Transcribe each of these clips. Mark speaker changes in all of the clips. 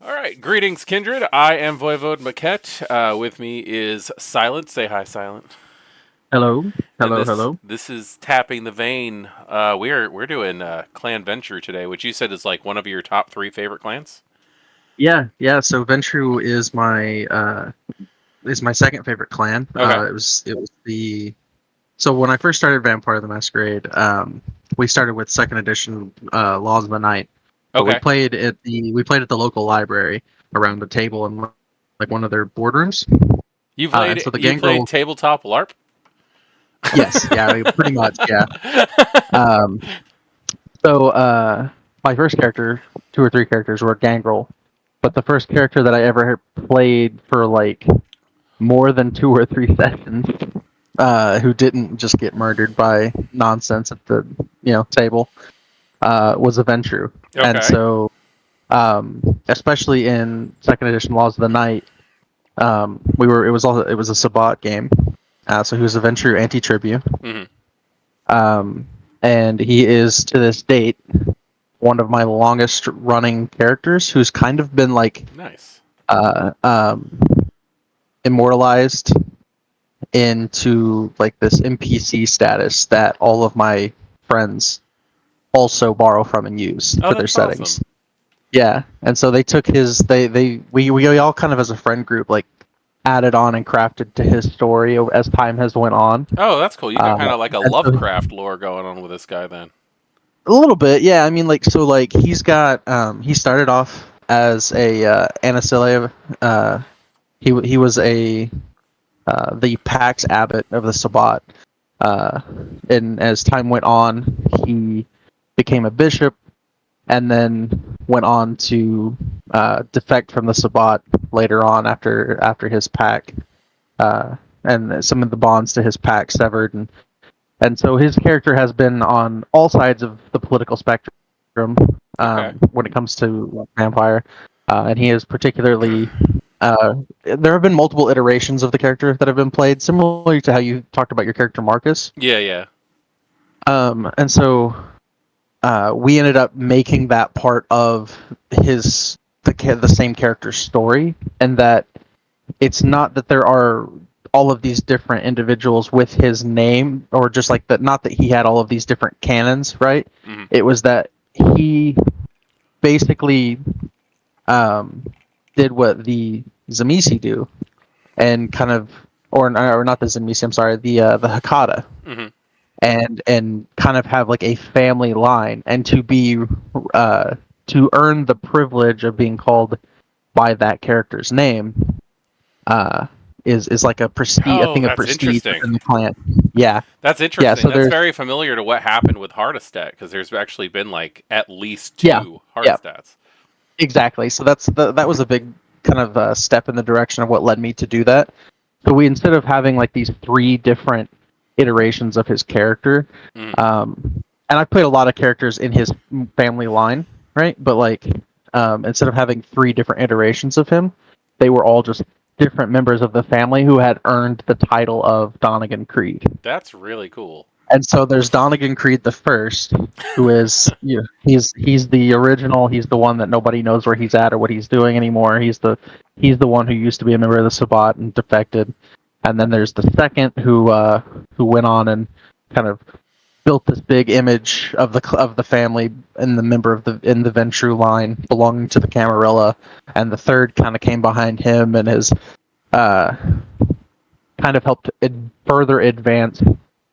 Speaker 1: All right, greetings, Kindred. I am Voivode Mekhet. With me is Silent. Say hi, Silent.
Speaker 2: Hello,
Speaker 1: And
Speaker 2: hello,
Speaker 1: this
Speaker 2: hello.
Speaker 1: this is tapping the vein. We're doing Clan Ventrue today, which you said is like one of your top three favorite clans.
Speaker 2: Yeah. So Ventrue is my second favorite clan.
Speaker 1: Okay.
Speaker 2: It was the so when I first started Vampire the Masquerade, we started with second edition Laws of the Night, but
Speaker 1: Okay.
Speaker 2: we played at the local library around the table in like one of their boardrooms.
Speaker 1: You
Speaker 2: And
Speaker 1: played
Speaker 2: so the
Speaker 1: you played
Speaker 2: Gangrel,
Speaker 1: tabletop LARP.
Speaker 2: yes, yeah, pretty much, yeah. Um, so my first character, two or three characters were Gangrel, but the first character that I ever played for like more than two or three sessions, who didn't just get murdered by nonsense at the table, was a Ventrue. And
Speaker 1: Okay.
Speaker 2: so, especially in second edition Laws of the Night, we were it was a Sabbat game. So he was a Ventrue anti-tribute,
Speaker 1: Hmm.
Speaker 2: um, and he is to this date one of my longest running characters, who's kind of been like
Speaker 1: Nice.
Speaker 2: uh, um, immortalized into like this NPC status that all of my friends also borrow from and use
Speaker 1: Oh,
Speaker 2: for their
Speaker 1: that's awesome.
Speaker 2: settings. Yeah, and so they took his we all kind of as a friend group like added on and crafted to his story as time has went on.
Speaker 1: Oh, that's cool. You got
Speaker 2: Uh,
Speaker 1: kind of like a
Speaker 2: and so
Speaker 1: Lovecraft lore going on with this guy then.
Speaker 2: a little bit, yeah. I mean, like so, like he started off as a Anacilia. He was a the Pax Abbot of the Sabbat. Uh, and as time went on, he became a bishop, and then went on to defect from the Sabbat later on after his pack, and some of the bonds to his pack severed, and so his character has been on all sides of the political spectrum,
Speaker 1: Okay.
Speaker 2: when it comes to vampire, and he is particularly. There have been multiple iterations of the character that have been played, similarly to how you talked about your character Marcus.
Speaker 1: Yeah, yeah.
Speaker 2: And so we ended up making that part of the same character's story, and that it's not that there are all of these different individuals with his name, or just like that. Not that he had all of these different canons, right?
Speaker 1: Hmm.
Speaker 2: It was that he basically um, did what the Zamisi do, and kind of, or not the Zamisi. I'm sorry, the Hakata,
Speaker 1: Hmm.
Speaker 2: and kind of have like a family line, and uh, to earn the privilege of being called by that character's name, uh, is like a
Speaker 1: Oh,
Speaker 2: thing of
Speaker 1: that's
Speaker 2: prestige
Speaker 1: interesting.
Speaker 2: within the clan. Yeah,
Speaker 1: That's
Speaker 2: yeah.
Speaker 1: interesting.
Speaker 2: So
Speaker 1: That's
Speaker 2: there's
Speaker 1: very familiar to what happened with Hardestat because there's actually been like at least
Speaker 2: yeah,
Speaker 1: two
Speaker 2: yeah,
Speaker 1: Hardestats.
Speaker 2: exactly. So that was a big kind of step in the direction of what led me to do that. So we, instead of having like these three different iterations of his character,
Speaker 1: Mm.
Speaker 2: and I've played a lot of characters in his family line, right? But like, instead of having three different iterations of him, they were all just different members of the family who had earned the title of Donegan Creed.
Speaker 1: That's really cool.
Speaker 2: And so there's Donegan Creed the first, who is, he's the original. He's the one that nobody knows where he's at or what he's doing anymore. He's the one who used to be a member of the Sabbat and defected. And then there's the second, who went on and kind of built this big image of the family and the member of the in the Ventrue line belonging to the Camarilla. And the third kind of came behind him and has uh, kind of helped further advance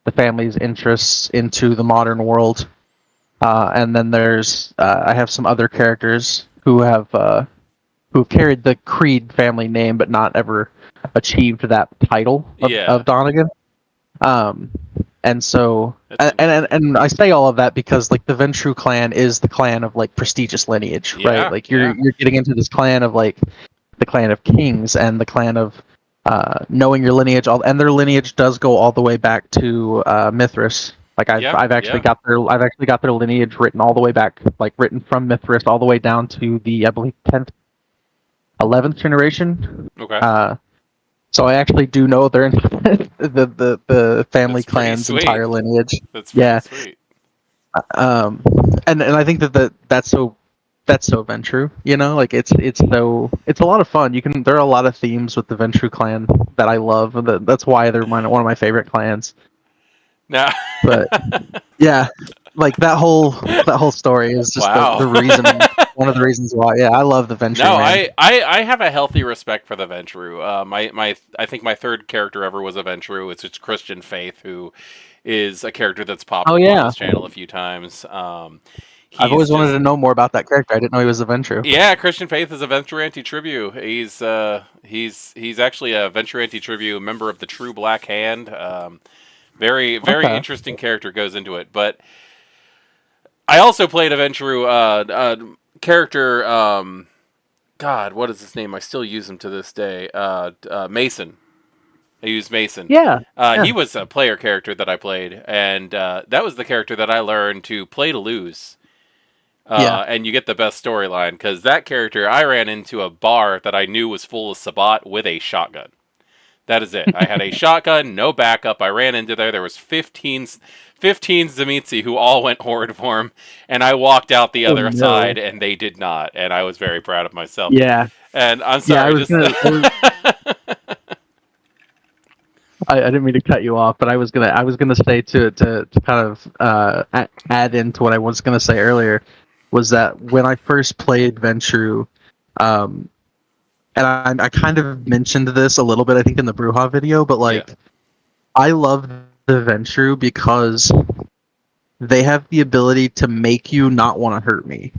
Speaker 2: the family's interests into the modern world. And then there's I have some other characters who've carried the Creed family name but not ever achieved that title of
Speaker 1: Yeah,
Speaker 2: Donegan. Um, and so
Speaker 1: that's interesting.
Speaker 2: and I say all of that because like the Ventrue clan is the clan of like prestigious lineage, right?
Speaker 1: Yeah,
Speaker 2: Like
Speaker 1: yeah.
Speaker 2: you're getting into this clan of like the clan of kings and the clan of knowing your lineage. And their lineage does go all the way back to Mithras. Like
Speaker 1: Yeah, yeah.
Speaker 2: I've actually got their lineage written all the way back, like written from Mithras all the way down to the, I believe, 10th, 11th generation.
Speaker 1: Okay.
Speaker 2: Uh, so I actually do know their the family
Speaker 1: That's pretty
Speaker 2: clan's
Speaker 1: sweet.
Speaker 2: entire lineage.
Speaker 1: That's pretty
Speaker 2: Yeah.
Speaker 1: sweet.
Speaker 2: Um, and I think that's so. that's so Ventrue. You know, like it's a lot of fun. There are a lot of themes with the Ventrue clan that I love. That's why they're one of my favorite clans.
Speaker 1: Now,
Speaker 2: But yeah, like that whole story is just
Speaker 1: wow.
Speaker 2: the reason, one of the reasons why. Yeah, I love the Ventrue,
Speaker 1: No,
Speaker 2: man.
Speaker 1: I have a healthy respect for the Ventrue. I think my third character ever was a Ventrue. It's Christian Faith, who is a character that's popped
Speaker 2: Oh
Speaker 1: up on
Speaker 2: yeah,
Speaker 1: this channel a few times.
Speaker 2: I've
Speaker 1: He's
Speaker 2: always wanted
Speaker 1: just
Speaker 2: to know more about that character. I didn't know he was a Ventrue.
Speaker 1: yeah, Christian Faith is a Venture Anti-Tribu. He's actually a Venture Anti-Tribu member of the True Black Hand. Very
Speaker 2: Okay.
Speaker 1: interesting character goes into it. But I also played a Venture character. God, what is his name? I still use him to this day. Mason. I used Mason.
Speaker 2: Yeah.
Speaker 1: He
Speaker 2: Yeah.
Speaker 1: was a player character that I played, and that was the character that I learned to play to lose.
Speaker 2: Yeah.
Speaker 1: And you get the best storyline because that character, I ran into a bar that I knew was full of Sabat with a shotgun. That is it. I had a shotgun, no backup. I ran into there. There was 15 Zamitzi who all went horrid for him, and I walked out the
Speaker 2: Oh
Speaker 1: other side,
Speaker 2: no.
Speaker 1: and they did not. And I was very proud of myself.
Speaker 2: Yeah.
Speaker 1: And I'm
Speaker 2: Yeah.
Speaker 1: sorry, just
Speaker 2: I didn't mean to cut you off, but I was gonna say to kind of add into what I was gonna say earlier was that when I first played Ventrue, um, and I kind of mentioned this a little bit, I think in the Bruja video, but
Speaker 1: yeah,
Speaker 2: like I love the Ventrue because they have the ability to make you not want to hurt me.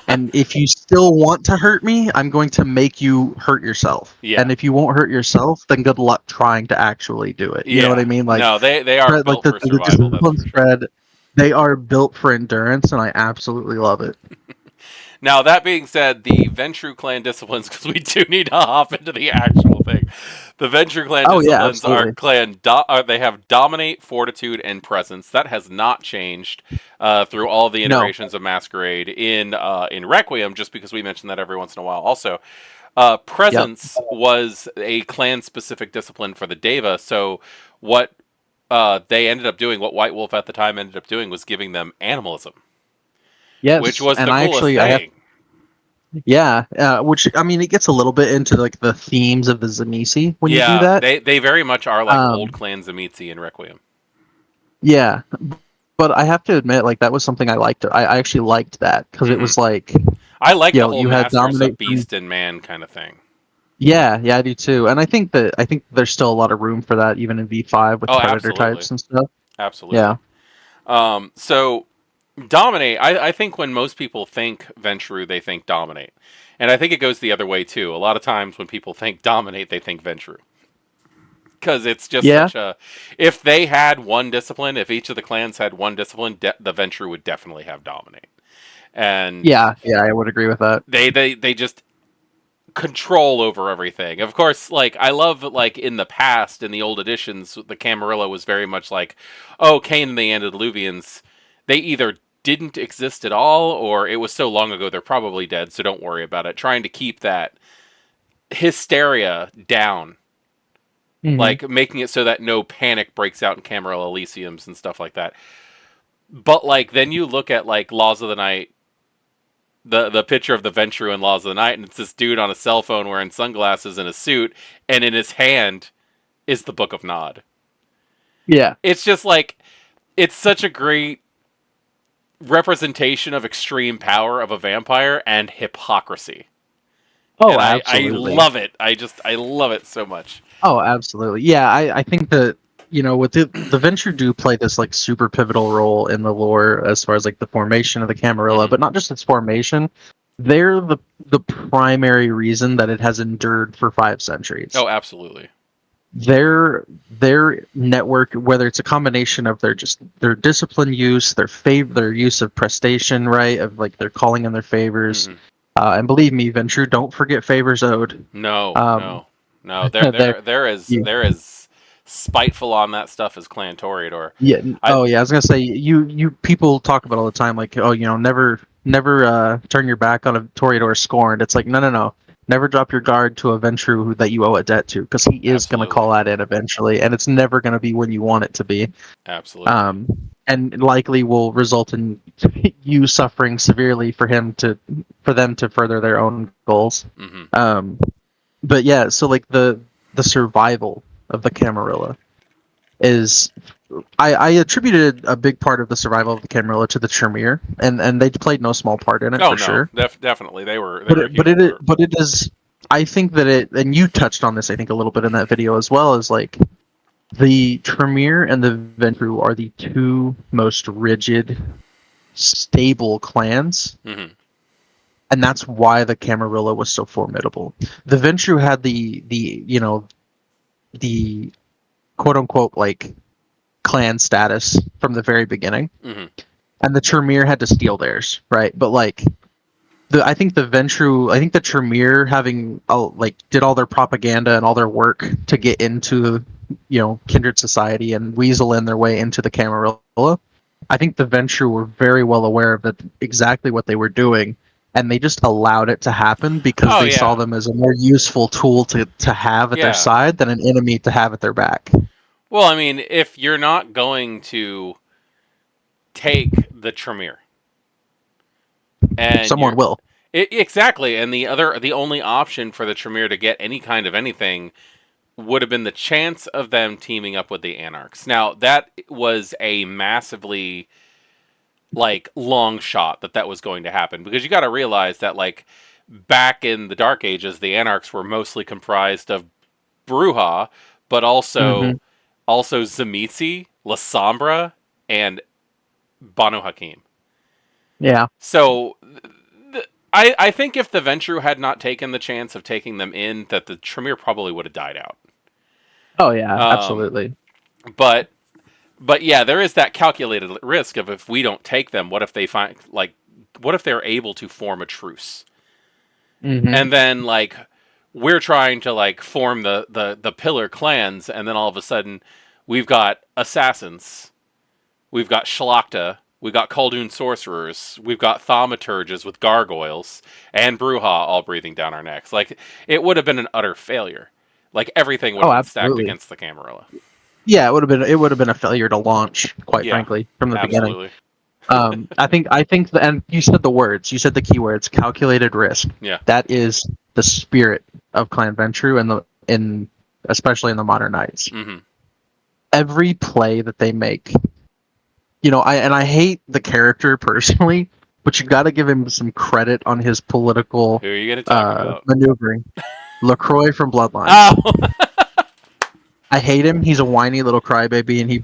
Speaker 2: And if you still want to hurt me, I'm going to make you hurt yourself.
Speaker 1: yeah,
Speaker 2: And if you won't hurt yourself, then good luck trying to actually do it. You know what I
Speaker 1: yeah.
Speaker 2: mean? Like
Speaker 1: No, they are
Speaker 2: like
Speaker 1: built for
Speaker 2: the
Speaker 1: survival. That's
Speaker 2: discipline
Speaker 1: for sure.
Speaker 2: thread, they are built for endurance, and I absolutely love it.
Speaker 1: Now, that being said, the Ventrue clan disciplines, because we do need to hop into the actual thing. The Ventrue clan
Speaker 2: Oh yeah,
Speaker 1: disciplines are
Speaker 2: absolutely.
Speaker 1: they have dominate, fortitude, and presence. That has not changed through all the
Speaker 2: No.
Speaker 1: iterations of Masquerade in Requiem, just because we mention that every once in a while. Also,
Speaker 2: Yep.
Speaker 1: presence was a clan specific discipline for the Deva. So what they ended up doing, what White Wolf at the time ended up doing, was giving them animalism, which
Speaker 2: Yes,
Speaker 1: was
Speaker 2: and
Speaker 1: the coolest
Speaker 2: I have
Speaker 1: thing.
Speaker 2: yeah, which I mean, it gets a little bit into like the themes of the Zamisi when you do
Speaker 1: Yeah,
Speaker 2: that.
Speaker 1: they very much are like old
Speaker 2: Um,
Speaker 1: Clan Zamitzi in Requiem.
Speaker 2: yeah, but I have to admit, like that was something I liked. I actually liked that because it
Speaker 1: Hmm.
Speaker 2: was like,
Speaker 1: I like the whole
Speaker 2: you had
Speaker 1: Masters of
Speaker 2: dominate from.
Speaker 1: Beast and Man kind of thing.
Speaker 2: Yeah, yeah, I do too, and I think there's still a lot of room for that even in V5 with
Speaker 1: Oh,
Speaker 2: predator
Speaker 1: absolutely,
Speaker 2: types and stuff.
Speaker 1: absolutely.
Speaker 2: Yeah,
Speaker 1: So dominate. I think when most people think Ventrue, they think dominate, and I think it goes the other way too. A lot of times when people think dominate, they think Ventrue because it's just
Speaker 2: yeah,
Speaker 1: such a. If they had one discipline, if each of the clans had one discipline, the Ventrue would definitely have dominate, and
Speaker 2: yeah, yeah. I would agree with that.
Speaker 1: they just control over everything. Of course, like I love like in the past in the old editions, the Camarilla was very much like, oh, Cain and the Antediluvians, they either didn't exist at all or it was so long ago they're probably dead, so don't worry about it. Trying to keep that hysteria down,
Speaker 2: Hmm.
Speaker 1: like making it so that no panic breaks out in Camarilla Elysiums and stuff like that. But like then you look at like Laws of the Night, the picture of the Ventrue in Laws of the Night, and it's this dude on a cell phone wearing sunglasses and a suit, and in his hand is the Book of Nod.
Speaker 2: Yeah.
Speaker 1: It's just like it's such a great representation of extreme power of a vampire and hypocrisy.
Speaker 2: Oh,
Speaker 1: And I
Speaker 2: absolutely.
Speaker 1: love it. I love it so much.
Speaker 2: Oh, absolutely. Yeah, I think that with the Venture do play this like super pivotal role in the lore as far as like the formation of the Camarilla,
Speaker 1: Hmm.
Speaker 2: but not just its formation. They're the primary reason that it has endured for 5 centuries.
Speaker 1: Oh, absolutely.
Speaker 2: Their network, whether it's a combination of their discipline use, their use of prestation, right, of like they're calling in their favors,
Speaker 1: Hmm.
Speaker 2: and believe me, Venture, don't forget favors owed.
Speaker 1: No,
Speaker 2: Um,
Speaker 1: no, no.
Speaker 2: there,
Speaker 1: There is spiteful on that stuff as Clan Toreador.
Speaker 2: Yeah.
Speaker 1: I
Speaker 2: Oh, yeah. I was gonna say you people talk about all the time, like, oh, never turn your back on a Toreador scorned. It's like, no, no, no. Never drop your guard to a Ventrue that you owe a debt to, because he is going to
Speaker 1: Absolutely.
Speaker 2: call that in eventually, and it's never going to be when you want it to be.
Speaker 1: Absolutely.
Speaker 2: Um, and likely will result in you suffering severely for them to further their own goals.
Speaker 1: Hmm.
Speaker 2: Um, but yeah, so like the survival of the Camarilla is I attributed a big part of the survival of the Camarilla to the Tremere, and they played no small part in it
Speaker 1: Oh
Speaker 2: for
Speaker 1: no,
Speaker 2: sure.
Speaker 1: definitely they
Speaker 2: But
Speaker 1: were a huge part.
Speaker 2: it is. I think that it, and you touched on this, I think, a little bit in that video as well, is like the Tremere and the Ventrue are the two most rigid, stable clans,
Speaker 1: Hmm.
Speaker 2: and that's why the Camarilla was so formidable. The Ventrue had the the quote unquote like clan status from the very beginning,
Speaker 1: Hmm.
Speaker 2: and the Tremere had to steal theirs, right? But like I think the Ventrue, I think the Tremere having like did all their propaganda and all their work to get into Kindred society and weasel in their way into the Camarilla. I think the Ventrue were very well aware of that exactly what they were doing, and they just allowed it to happen because
Speaker 1: Oh
Speaker 2: they saw
Speaker 1: yeah,
Speaker 2: them as a more useful tool to have at their
Speaker 1: yeah.
Speaker 2: side than an enemy to have at their back.
Speaker 1: Well, I mean, if you're not going to take the Tremere and
Speaker 2: Someone
Speaker 1: you're
Speaker 2: will.
Speaker 1: exactly, and the only option for the Tremere to get any kind of anything would have been the chance of them teaming up with the Anarchs. Now that was a massively like long shot that was going to happen because you got to realize that like back in the Dark Ages, the Anarchs were mostly comprised of Bruja, but
Speaker 2: Hmm.
Speaker 1: also Zamitzi, La Sombra, and Banu Hakim.
Speaker 2: Yeah.
Speaker 1: So I think if the Ventrue had not taken the chance of taking them in, that the Tremere probably would have died out.
Speaker 2: Oh yeah.
Speaker 1: Um,
Speaker 2: Absolutely.
Speaker 1: but but yeah, there is that calculated risk of if we don't take them, what if they find like what if they're able to form a truce?
Speaker 2: Hmm.
Speaker 1: And then like we're trying to like form the pillar clans, and then all of a sudden we've got assassins, we've got Shlachta, we've got Khaldun sorcerers, we've got thaumaturges with gargoyles, and Bruja all breathing down our necks. Like it would have been an utter failure. Like everything would
Speaker 2: Oh,
Speaker 1: have been stacked
Speaker 2: absolutely.
Speaker 1: against the Camarilla.
Speaker 2: Yeah, it would have been a failure to launch, quite
Speaker 1: Yeah,
Speaker 2: frankly, from the beginning.
Speaker 1: absolutely.
Speaker 2: And you said the words, you said the keywords, calculated risk.
Speaker 1: Yeah.
Speaker 2: That is the spirit of Clan Ventrue and the in especially in the Modern Knights.
Speaker 1: Hmm.
Speaker 2: Every play that they make, I hate the character personally, but you got to give him some credit on his political
Speaker 1: Who are you going to talk about?
Speaker 2: maneuvering. Lacroix from Bloodlines.
Speaker 1: Oh,
Speaker 2: I hate him. He's a whiny little crybaby, and he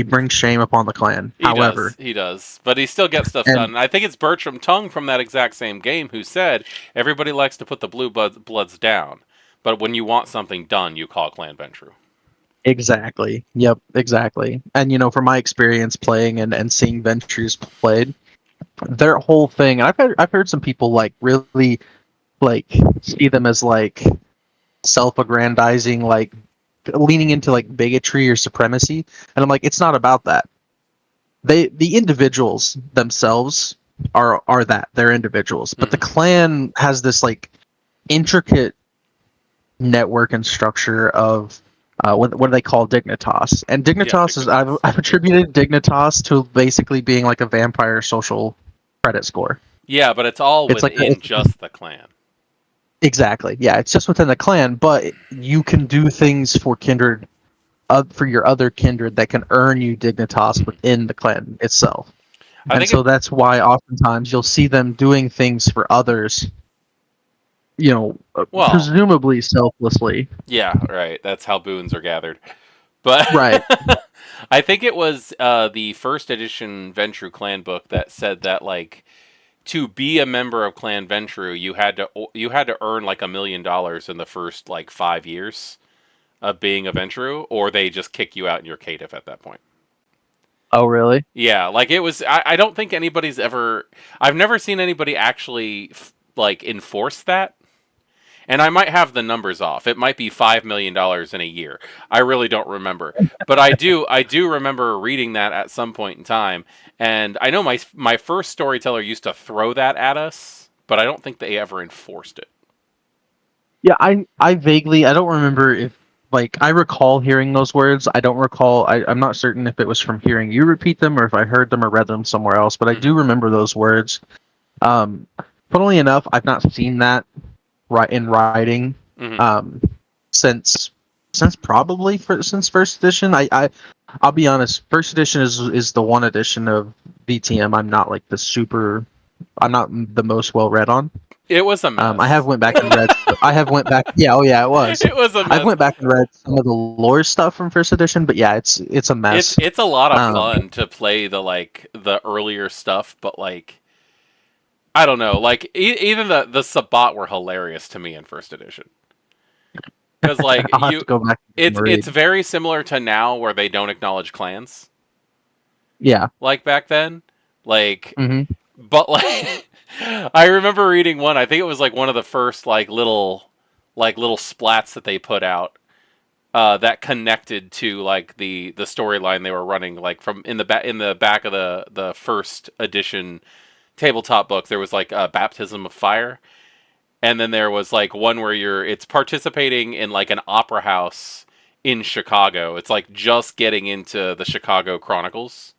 Speaker 2: brings shame upon the clan.
Speaker 1: he does.
Speaker 2: However,
Speaker 1: He does. But he still gets stuff done.
Speaker 2: and
Speaker 1: And I think it's Bertram Tung from that exact same game who said everybody likes to put the bloods down, but when you want something done, you call Clan Ventrue.
Speaker 2: exactly, yep, exactly. And from my experience playing and seeing Ventures played, their whole thing. And I've heard some people like really like see them as like self-aggrandizing, like leaning into like bigotry or supremacy. And I'm like, it's not about that. The individuals themselves are that they're individuals, but the
Speaker 1: Hmm.
Speaker 2: clan has this like intricate network and structure of what do they call dignitas? And
Speaker 1: Yeah,
Speaker 2: dignitas is
Speaker 1: Dignitas.
Speaker 2: I've attributed dignitas to basically being like a vampire social credit score.
Speaker 1: Yeah, but it's all
Speaker 2: It's like
Speaker 1: within just the clan.
Speaker 2: exactly, yeah, it's just within the clan, but you can do things for kindred, for your other kindred that can earn you dignitas
Speaker 1: Hmm.
Speaker 2: within the clan itself.
Speaker 1: I
Speaker 2: And
Speaker 1: think
Speaker 2: so
Speaker 1: it.
Speaker 2: that's why oftentimes you'll see them doing things for others,
Speaker 1: Well,
Speaker 2: presumably selflessly.
Speaker 1: yeah, right. That's how boons are gathered. But
Speaker 2: Right.
Speaker 1: I think it was the first edition Ventrue clan book that said that like to be a member of Clan Ventrue, you had to earn like $1 million in the first like 5 years of being a Ventrue, or they just kick you out and you're caitiff at that point.
Speaker 2: Oh, really?
Speaker 1: Yeah, like it was. I don't think anybody's ever. I've never seen anybody actually like enforce that. And I might have the numbers off. It might be $5 million in a year. I really don't remember, but I do remember reading that at some point in time. And I know my first storyteller used to throw that at us, but I don't think they ever enforced it.
Speaker 2: Yeah, I vaguely I don't remember if like I recall hearing those words. I don't recall. I'm not certain if it was from hearing you repeat them or if I heard them or read them somewhere else. But I
Speaker 1: Hmm.
Speaker 2: do remember those words. Um, Funnily enough, I've not seen that in writing
Speaker 1: Hmm.
Speaker 2: um, since probably since first edition. I'll be honest. First edition is the one edition of VTM. I'm not like the super. I'm not the most well read on.
Speaker 1: It was a
Speaker 2: I have
Speaker 1: mess.
Speaker 2: went back and read. I have went back. Yeah, oh yeah, it was.
Speaker 1: It was a
Speaker 2: I've
Speaker 1: mess.
Speaker 2: went back and read some of the lore stuff from first edition, but yeah, it's a
Speaker 1: It's
Speaker 2: mess.
Speaker 1: it's a lot of
Speaker 2: Um,
Speaker 1: fun to play the earlier stuff, but like I don't know, like even the Sabbat were hilarious to me in first edition because like
Speaker 2: I'll have to go back and
Speaker 1: it's
Speaker 2: read.
Speaker 1: very similar to now where they don't acknowledge clans
Speaker 2: Yeah.
Speaker 1: like back then, like
Speaker 2: Hmm.
Speaker 1: but like I remember reading one. I think it was like one of the first like little splats that they put out that connected to like the storyline they were running like from in the back of the first edition tabletop book. There was like a baptism of fire, and then there was like one where it's participating in like an opera house in Chicago. It's like just getting into the Chicago Chronicles,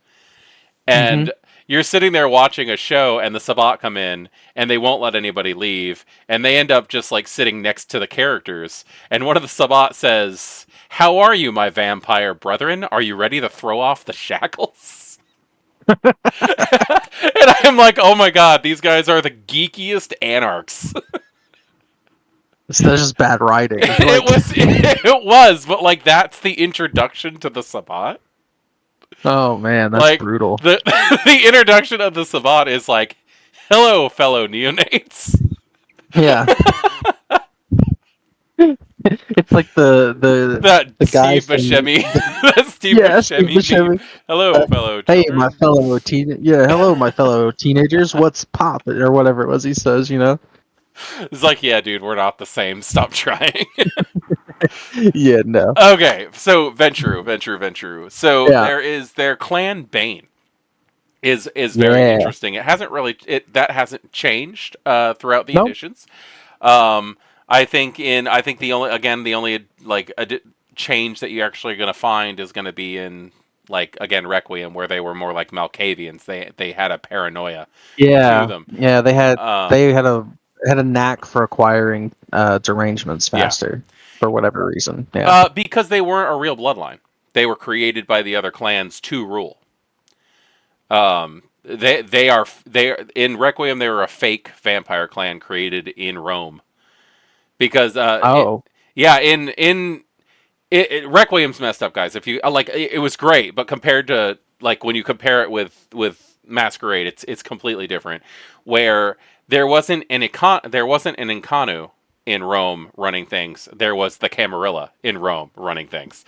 Speaker 2: Hmm.
Speaker 1: and you're sitting there watching a show and the Sabbat come in and they won't let anybody leave and they end up just like sitting next to the characters and one of the Sabbat says, "How are you, my vampire brethren? Are you ready to throw off the shackles?" And I'm like, "Oh my god, these guys are the geekiest anarchs."
Speaker 2: That's just bad writing. Like,
Speaker 1: It was, but like that's the introduction to the Sabbat.
Speaker 2: oh man, that's
Speaker 1: Like
Speaker 2: brutal.
Speaker 1: the the introduction of the Sabbat is like, "Hello, fellow neonates."
Speaker 2: Yeah. It's like
Speaker 1: That
Speaker 2: the guy
Speaker 1: Steve
Speaker 2: from
Speaker 1: Buscemi, that Steve
Speaker 2: yeah, Steve
Speaker 1: Buscemi meme.
Speaker 2: Buscemi.
Speaker 1: Hello, fellow
Speaker 2: Hey, my
Speaker 1: children.
Speaker 2: fellow hello, my fellow teenagers. What's pop or whatever it was he says.
Speaker 1: It's like, yeah, dude, we're not the same. Stop trying.
Speaker 2: Yeah, no,
Speaker 1: Okay, so Ventrue. So
Speaker 2: yeah,
Speaker 1: there is their clan Bane is very
Speaker 2: yeah.
Speaker 1: interesting. It hasn't really that hasn't changed throughout the
Speaker 2: No,
Speaker 1: editions. Um, I think the only like change that you're actually going to find is going to be in like again Requiem where they were more like Malkavians. They had a paranoia to
Speaker 2: yeah,
Speaker 1: them.
Speaker 2: yeah.
Speaker 1: Um,
Speaker 2: They had a knack for acquiring derangements
Speaker 1: yeah,
Speaker 2: faster for whatever reason. Yeah.
Speaker 1: because they weren't a real bloodline. They were created by the other clans to rule. They in Requiem they were a fake vampire clan created in Rome because
Speaker 2: Oh,
Speaker 1: yeah Requiem's messed up, guys. If you like, it was great, but compared to like when you compare it with Masquerade, it's completely different. Where there wasn't an Incanu in Rome running things. There was the Camarilla in Rome running things,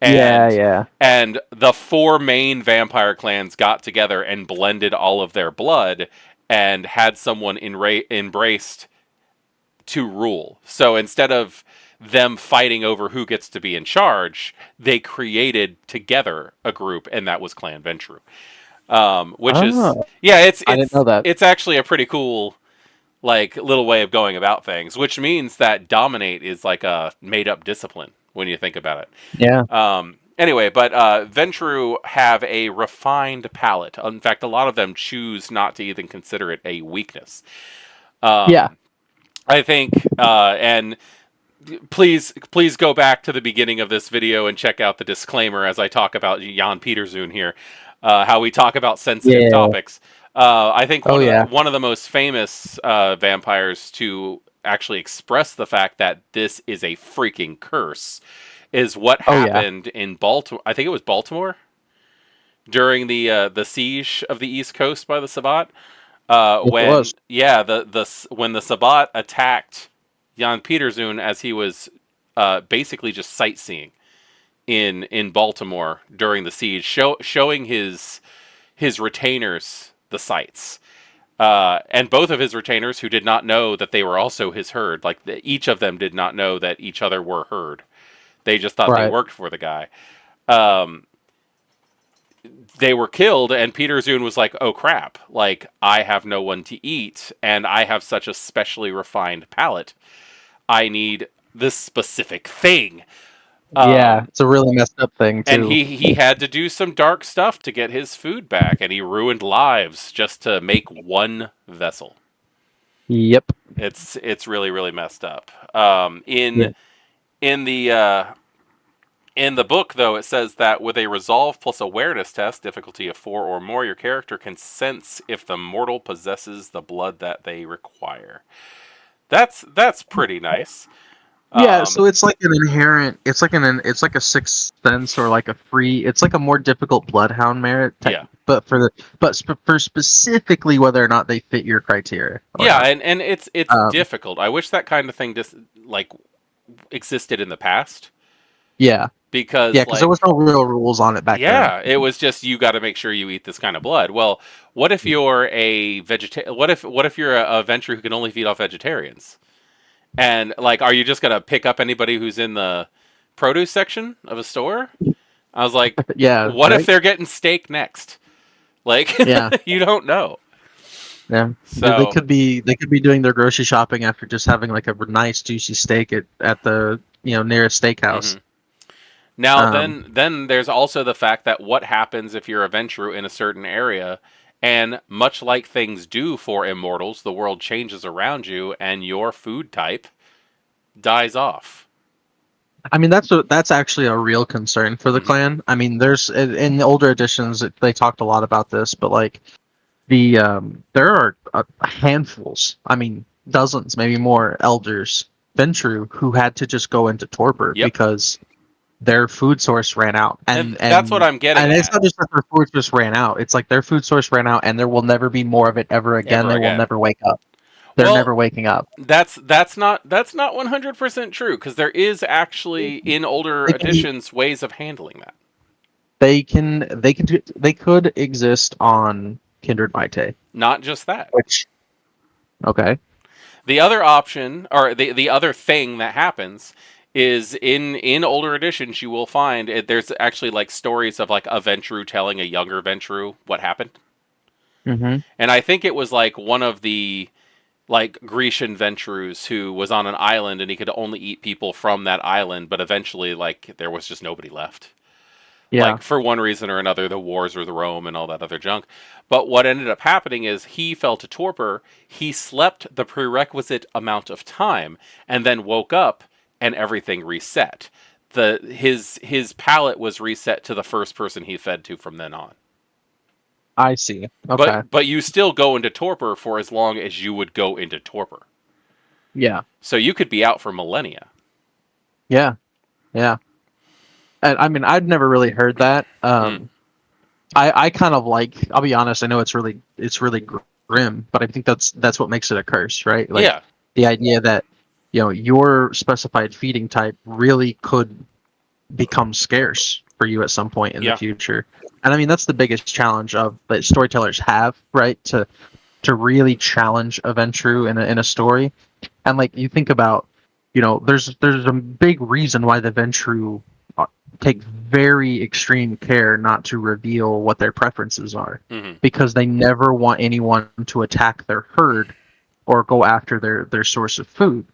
Speaker 2: yeah,
Speaker 1: and
Speaker 2: yeah.
Speaker 1: and the four main vampire clans got together and blended all of their blood and had someone embraced to rule. So instead of them fighting over who gets to be in charge, they created together a group, and that was Clan Ventrue. Which is
Speaker 2: Oh,
Speaker 1: yeah,
Speaker 2: I didn't know that.
Speaker 1: it's actually a pretty cool like little way of going about things. Which means that dominate is like a made up discipline when you think about
Speaker 2: Yeah,
Speaker 1: it. Anyway, but Ventrue have a refined palate. In fact, a lot of them choose not to even consider it a weakness.
Speaker 2: yeah.
Speaker 1: I think, and please go back to the beginning of this video and check out the disclaimer as I talk about Jan Peterzoon here, how we talk about sensitive
Speaker 2: Yeah.
Speaker 1: topics. I think
Speaker 2: Oh yeah.
Speaker 1: one of the most famous vampires to actually express the fact that this is a freaking curse is what
Speaker 2: Oh yeah.
Speaker 1: happened in Baltimore. I think it was Baltimore during the siege of the East Coast by the Sabbat.
Speaker 2: Yes, it was.
Speaker 1: When the Sabbat attacked Jan Peterzoon as he was basically just sightseeing in Baltimore during the siege, showing his retainers the sights. And both of his retainers, who did not know that they were also his herd, like each of them did not know that each other were herd. They just thought they
Speaker 2: Right.
Speaker 1: worked for the guy. Um, they were killed, and Peter Zune was like, "Oh crap! Like I have no one to eat, and I have such a specially refined palate. I need this specific thing.
Speaker 2: Yeah,
Speaker 1: Um,
Speaker 2: it's a really messed up thing
Speaker 1: and
Speaker 2: too.
Speaker 1: he had to do some dark stuff to get his food back, and he ruined lives just to make one vessel.
Speaker 2: Yep.
Speaker 1: It's really really messed up.
Speaker 2: Yeah.
Speaker 1: In the in the book, though, it says that with a resolve plus awareness test, difficulty of 4 or more, your character can sense if the mortal possesses the blood that they require. That's pretty nice.
Speaker 2: Yeah,
Speaker 1: Um,
Speaker 2: so it's like an inherent, it's like a sixth sense or like a free, it's like a more difficult bloodhound merit,
Speaker 1: yeah,
Speaker 2: but for specifically whether or not they fit your criteria or
Speaker 1: yeah,
Speaker 2: not.
Speaker 1: and it's
Speaker 2: Um,
Speaker 1: difficult. I wish that kind of thing just like existed in the past
Speaker 2: yeah, yeah,
Speaker 1: because
Speaker 2: because there was no real rules on it back then.
Speaker 1: yeah, it was just you got to make sure you eat this kind of blood. Well, what if you're a vegetarian? What if you're a Ventrue who can only feed off vegetarians? And like, are you just gonna pick up anybody who's in the produce section of a store? I was like,
Speaker 2: Yeah,
Speaker 1: what if
Speaker 2: right.
Speaker 1: they're getting steak next? Like,
Speaker 2: Yeah,
Speaker 1: you don't know.
Speaker 2: yeah.
Speaker 1: So,
Speaker 2: They could be doing their grocery shopping after just having like a nice juicy steak at the nearest steakhouse.
Speaker 1: mhm. Now
Speaker 2: Um,
Speaker 1: then there's also the fact that what happens if you're a Ventrue in a certain area, and much like things do for immortals, the world changes around you, and your food type dies off.
Speaker 2: I mean, that's actually a real concern for the
Speaker 1: Hmm.
Speaker 2: clan. I mean, there's in the older editions they talked a lot about this, but like there are handfuls, I mean, dozens, maybe more elders, Ventrue, who had to just go into torpor
Speaker 1: Yep,
Speaker 2: because their food source ran out,
Speaker 1: and that's what I'm getting
Speaker 2: and it's
Speaker 1: at.
Speaker 2: not just that their food source ran out. It's like their food source ran out, and there will never be more of it ever again.
Speaker 1: Ever
Speaker 2: They will
Speaker 1: again.
Speaker 2: never wake up. They're
Speaker 1: Well,
Speaker 2: never waking up.
Speaker 1: that's not 100% true because there is actually in older
Speaker 2: They can
Speaker 1: editions ways of handling that.
Speaker 2: they could exist on Kindred Maite,
Speaker 1: Not just that.
Speaker 2: which okay.
Speaker 1: The other option, or the other thing that happens, is in older editions you will find there's actually like stories of like a Ventrue telling a younger Ventrue what happened,
Speaker 2: Hmm.
Speaker 1: and I think it was like one of the like Grecian Ventrues who was on an island and he could only eat people from that island, but eventually like there was just nobody left.
Speaker 2: Yeah,
Speaker 1: Like for one reason or another, the wars with Rome and all that other junk. But what ended up happening is he fell to torpor. He slept the prerequisite amount of time and then woke up and everything reset. His palate was reset to the first person he fed to from then on.
Speaker 2: I see. Okay.
Speaker 1: But you still go into torpor for as long as you would go into torpor.
Speaker 2: Yeah.
Speaker 1: So you could be out for millennia.
Speaker 2: Yeah. Yeah. And I mean, I'd never really heard that.
Speaker 1: Mm.
Speaker 2: I kind of like. I'll be honest. I know it's really grim, but I think that's what makes it a curse, right? Like
Speaker 1: Yeah.
Speaker 2: the idea that your specified feeding type really could become scarce for you at some point in the
Speaker 1: Yeah.
Speaker 2: future. And I mean, that's the biggest challenge of that storytellers have, right? To really challenge a Ventrue in a story. And like you think about, there's a big reason why the Ventrue take very extreme care not to reveal what their preferences are,
Speaker 1: Hmm.
Speaker 2: because they never want anyone to attack their herd or go after their source of food.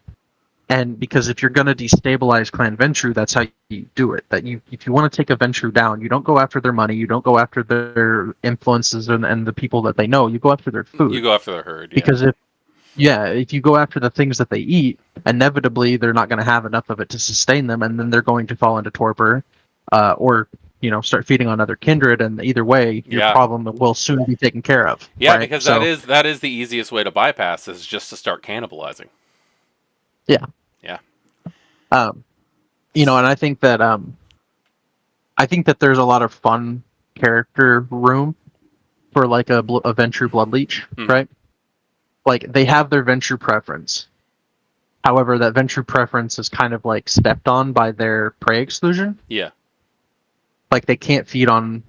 Speaker 2: And because if you're going to destabilize Clan Ventrue, that's how you do it. That you, if you want to take a Ventrue down, you don't go after their money, you don't go after their influences and the people that they know. You go after their
Speaker 1: You
Speaker 2: food.
Speaker 1: go after the herd. Yeah.
Speaker 2: Because if you go after the things that they eat, inevitably they're not going to have enough of it to sustain them, and then they're going to fall into torpor, or start feeding on other kindred. And either way, your
Speaker 1: Yeah.
Speaker 2: problem will soon be taken care of,
Speaker 1: Yeah,
Speaker 2: right?
Speaker 1: because
Speaker 2: So
Speaker 1: that is the easiest way to bypass is just to start cannibalizing.
Speaker 2: yeah,
Speaker 1: Yeah.
Speaker 2: um, and I think that there's a lot of fun character room for like a Ventrue blood leech,
Speaker 1: Hmm.
Speaker 2: right? Like they have their Ventrue preference. However, that Ventrue preference is kind of like stepped on by their prey exclusion.
Speaker 1: Yeah.
Speaker 2: Like they can't feed on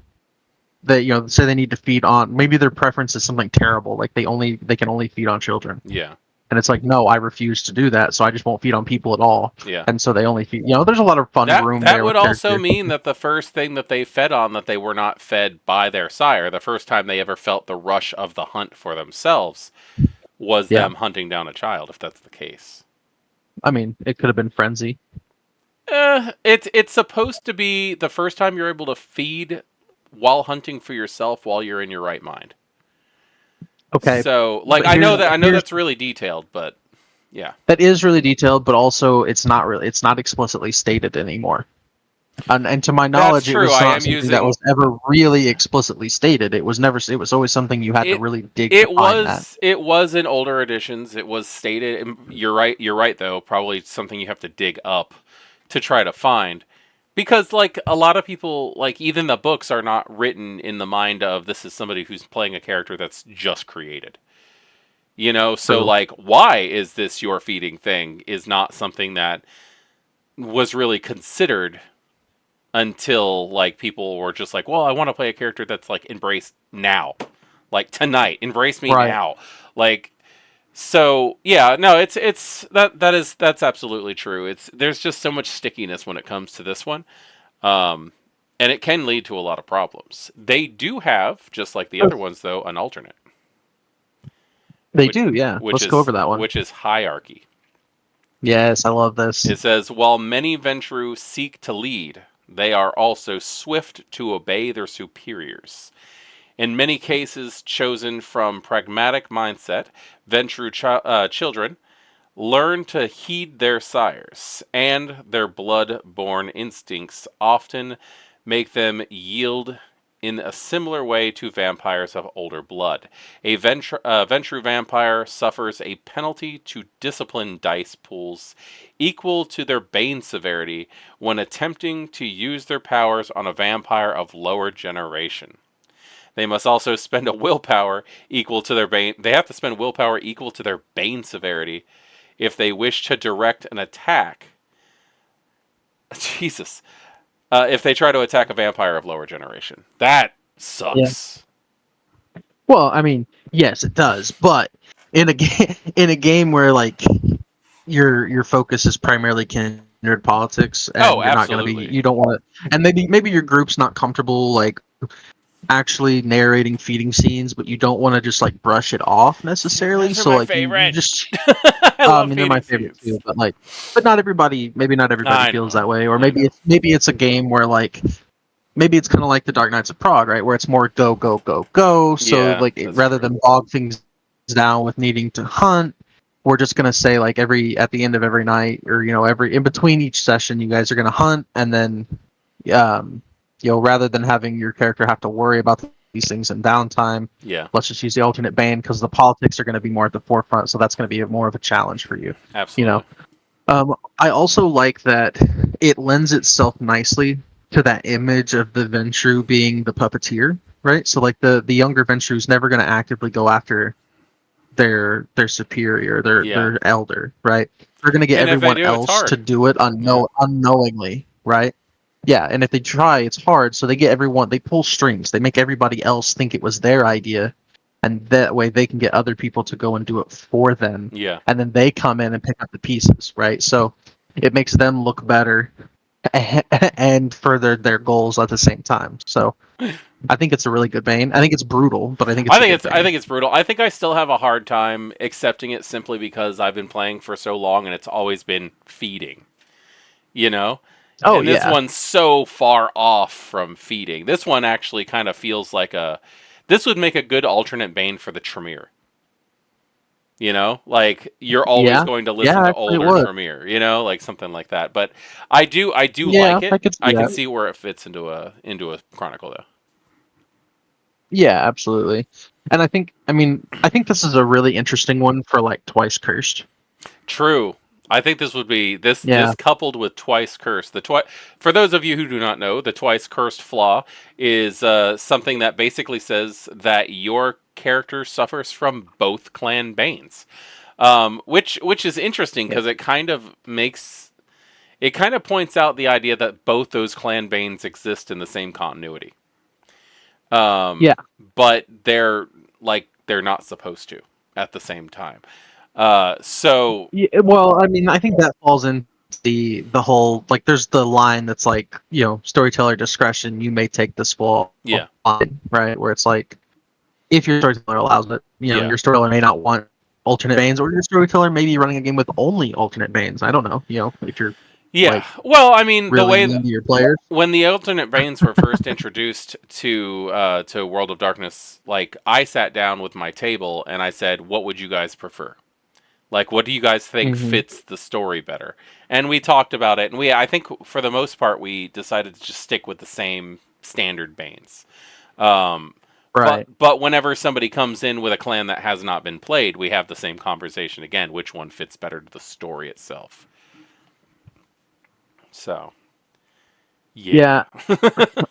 Speaker 2: say they need to feed on, maybe their preference is something terrible, like they can only feed on children.
Speaker 1: Yeah.
Speaker 2: And it's like, no, I refuse to do that, so I just won't feed on people at all.
Speaker 1: Yeah.
Speaker 2: And so they only feed, there's a lot of fun room
Speaker 1: That
Speaker 2: there
Speaker 1: would
Speaker 2: with
Speaker 1: also
Speaker 2: characters.
Speaker 1: mean that the first thing that they fed on that they were not fed by their sire, the first time they ever felt the rush of the hunt for themselves was
Speaker 2: Yeah.
Speaker 1: them hunting down a child, if that's the case.
Speaker 2: I mean, it could have been Frenzy.
Speaker 1: It's supposed to be the first time you're able to feed while hunting for yourself while you're in your right mind.
Speaker 2: Okay,
Speaker 1: So, like,
Speaker 2: but
Speaker 1: I know
Speaker 2: here's
Speaker 1: that's really detailed, but yeah,
Speaker 2: that is really detailed, but also it's not explicitly stated anymore. And to my
Speaker 1: that's
Speaker 2: knowledge, it
Speaker 1: true.
Speaker 2: was
Speaker 1: I
Speaker 2: not
Speaker 1: am
Speaker 2: something that
Speaker 1: using
Speaker 2: was ever really explicitly stated. It was never. It was always something you had to
Speaker 1: it.
Speaker 2: really dig to find that.
Speaker 1: It was in older editions. It was stated. You're right. You're right, though. Probably something you have to dig up to try to find. Because like a lot of people, like even the books are not written in the mind of this is somebody who's playing a character that's just created. You know, so
Speaker 2: True.
Speaker 1: like why is this your feeding thing is not something that was really considered until like people were just like, well, I want to play a character that's like embraced now. Like tonight, embrace me
Speaker 2: Right.
Speaker 1: now. Like so yeah, no, it's that's absolutely true. It's there's just so much stickiness when it comes to this one. Um, and it can lead to a lot of problems. They do have, just like the other ones, though, an alternate,
Speaker 2: They
Speaker 1: which
Speaker 2: do. Yeah. Let's go over that one.
Speaker 1: which is hierarchy.
Speaker 2: Yes, I love this.
Speaker 1: It says, while many Ventrue seek to lead, they are also swift to obey their superiors. In many cases, chosen from pragmatic mindset, Ventrue children learn to heed their sires, and their blood-born instincts often make them yield in a similar way to vampires of older blood. A Ventrue vampire suffers a penalty to discipline dice pools equal to their bane severity when attempting to use their powers on a vampire of lower generation. They must also spend a willpower equal to their bane. They have to spend willpower equal to their bane severity if they wish to direct an attack. Jesus. If they try to attack a vampire of lower generation. That
Speaker 2: Yeah.
Speaker 1: sucks.
Speaker 2: Well, I mean, yes, it does, but in a game in a game where like your focus is primarily kindred politics,
Speaker 1: Oh,
Speaker 2: and you're not going to be,
Speaker 1: absolutely.
Speaker 2: you don't want to, and maybe your group's not comfortable like actually narrating feeding scenes, but you don't want to just like brush it off necessarily.
Speaker 1: Those are
Speaker 2: So
Speaker 1: my
Speaker 2: like you
Speaker 1: favorite.
Speaker 2: just
Speaker 1: I
Speaker 2: I
Speaker 1: love
Speaker 2: mean, they're my
Speaker 1: feeding
Speaker 2: favorite
Speaker 1: scenes.
Speaker 2: too, but like, but not everybody. Maybe not everybody
Speaker 1: I
Speaker 2: feels
Speaker 1: know.
Speaker 2: that way, or
Speaker 1: I know.
Speaker 2: maybe it's a game where like maybe it's kind of like the Dark Knights of Prague, right, where it's more go go go go. So
Speaker 1: Yeah,
Speaker 2: like
Speaker 1: that's
Speaker 2: rather
Speaker 1: true.
Speaker 2: than bog things down with needing to hunt, we're just gonna say like every at the end of every night, or every in between each session, you guys are gonna hunt, and then um, rather than having your character have to worry about these things in downtime,
Speaker 1: Yeah,
Speaker 2: let's just use the alternate bane because the politics are going to be more at the forefront. So that's going to be more of a challenge for you. You know,
Speaker 1: absolutely.
Speaker 2: I also like that it lends itself nicely to that image of the Ventrue being the puppeteer, right? So like the younger Ventrue is never going to actively go after their superior,
Speaker 1: Yeah.
Speaker 2: their elder, right? They're going to get
Speaker 1: And if they
Speaker 2: everyone
Speaker 1: do, it's
Speaker 2: else to
Speaker 1: hard.
Speaker 2: do it
Speaker 1: Yeah.
Speaker 2: unknowingly, right? Yeah, and if they try, it's hard. So they get everyone, they pull strings. They make everybody else think it was their idea, and that way they can get other people to go and do it for them,
Speaker 1: Yeah.
Speaker 2: and then they come in and pick up the pieces, right? So it makes them look better and further their goals at the same time. So I think it's a really good bane. I think it's brutal, but I think it's a good
Speaker 1: I
Speaker 2: bane.
Speaker 1: think it's brutal. I think I still have a hard time accepting it simply because I've been playing for so long and it's always been feeding, you know?
Speaker 2: Oh
Speaker 1: And this
Speaker 2: yeah,
Speaker 1: one's so far off from feeding. This one actually kind of feels like a this would make a good alternate bane for the Tremere. You know, like you're always
Speaker 2: yeah,
Speaker 1: going to
Speaker 2: yeah.
Speaker 1: listen to
Speaker 2: Actually, it
Speaker 1: older
Speaker 2: would.
Speaker 1: Tremere, you know, like something like that. But I do
Speaker 2: Yeah,
Speaker 1: like it.
Speaker 2: I could see
Speaker 1: I can
Speaker 2: that.
Speaker 1: see where it fits into a chronicle though.
Speaker 2: Yeah, absolutely. And I think this is a really interesting one for like twice cursed.
Speaker 1: True. I think this would be
Speaker 2: Yeah,
Speaker 1: this coupled with twice cursed. For those of you who do not know, the twice cursed flaw is something that basically says that your character suffers from both clan banes, which is interesting
Speaker 2: yeah,
Speaker 1: because it kind of points out the idea that both those clan banes exist in the same continuity,
Speaker 2: yeah.
Speaker 1: but they're not supposed to at the same time. So
Speaker 2: Yeah, well, I mean, I think that falls into the whole like. There's the line that's like, storyteller discretion. You may take this fall
Speaker 1: yeah,
Speaker 2: line, right? Where it's like, if your storyteller allows it,
Speaker 1: yeah.
Speaker 2: your storyteller may not want. alternate banes, or your storyteller maybe running a game with only alternate banes. I don't know. If you're
Speaker 1: Yeah.
Speaker 2: like
Speaker 1: Well, I mean, the
Speaker 2: really
Speaker 1: way
Speaker 2: mean to your players.
Speaker 1: when the alternate brains were first introduced to World of Darkness, like I sat down with my table and I said, "What would you guys prefer? Like, what do you guys think
Speaker 2: Hmm.
Speaker 1: fits the story better?" And we talked about it, and I think for the most part, we decided to just stick with the same standard Banes. Um,
Speaker 2: Right.
Speaker 1: but whenever somebody comes in with a clan that has not been played, we have the same conversation again: which one fits better to the story itself? So, yeah.
Speaker 2: Yeah,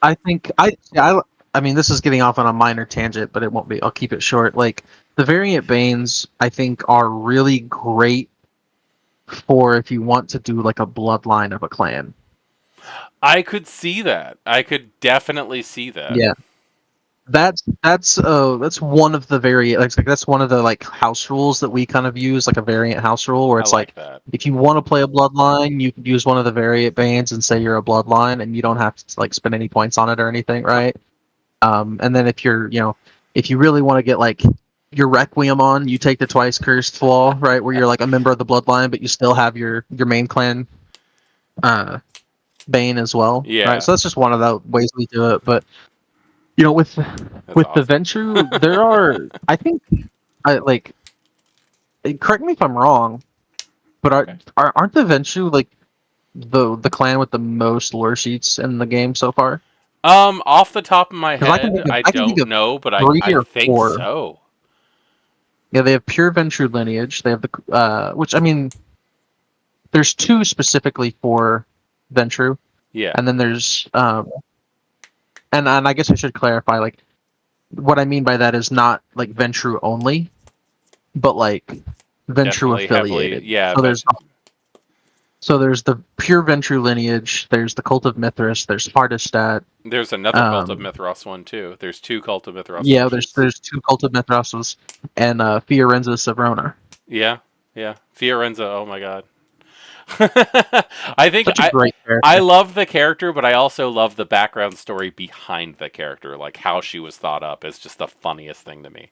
Speaker 2: I think I mean, this is getting off on a minor tangent, but it won't be. I'll keep it short. Like the variant banes, I think are really great for if you want to do like a bloodline of a clan.
Speaker 1: I could see that. I could definitely see that.
Speaker 2: Yeah, that's one of the like that's one of the like house rules that we kind of use, like a variant house rule, where
Speaker 1: I
Speaker 2: it's like
Speaker 1: like that.
Speaker 2: if you want to play a bloodline, you can use one of the variant banes and say you're a bloodline, and you don't have to like spend any points on it or anything, right? And then if if you really want to get like your Requiem on, you take the twice cursed flaw, right, where you're like a member of the bloodline, but you still have your main clan uh, Bane as well, right?
Speaker 1: Yeah,
Speaker 2: So that's just one of the ways we do it. But with
Speaker 1: that's
Speaker 2: with the
Speaker 1: awesome.
Speaker 2: Ventrue, there are I think I like correct me if I'm wrong, but
Speaker 1: Okay.
Speaker 2: aren't the Ventrue like the clan with the most lore sheets in the game so far?
Speaker 1: Off the top of my
Speaker 2: Because
Speaker 1: head, I
Speaker 2: I can think
Speaker 1: don't
Speaker 2: of
Speaker 1: know, but
Speaker 2: three
Speaker 1: I
Speaker 2: or
Speaker 1: think
Speaker 2: four.
Speaker 1: so.
Speaker 2: Yeah, they have pure Ventrue lineage. They have the which I mean, there's two specifically for Ventrue,
Speaker 1: Yeah,
Speaker 2: and then there's and I guess I should clarify like what I mean by that is not like Ventrue only, but like Ventrue
Speaker 1: definitely heavily.
Speaker 2: affiliated.
Speaker 1: Yeah,
Speaker 2: So there's the pure Ventrue lineage. There's the Cult of Mithras. There's Hardestat.
Speaker 1: there's another Cult of
Speaker 2: Um,
Speaker 1: Mithras one too. There's two Cult of Mithras lore
Speaker 2: yeah, there's
Speaker 1: sheets.
Speaker 2: there's two Cult of Mithras's and Fiorenza Savrona.
Speaker 1: Yeah, yeah. Fiorenza. Oh my god. I think
Speaker 2: Such a great
Speaker 1: I
Speaker 2: character.
Speaker 1: love the character, but I also love the background story behind the character, like how she was thought up is just the funniest thing to me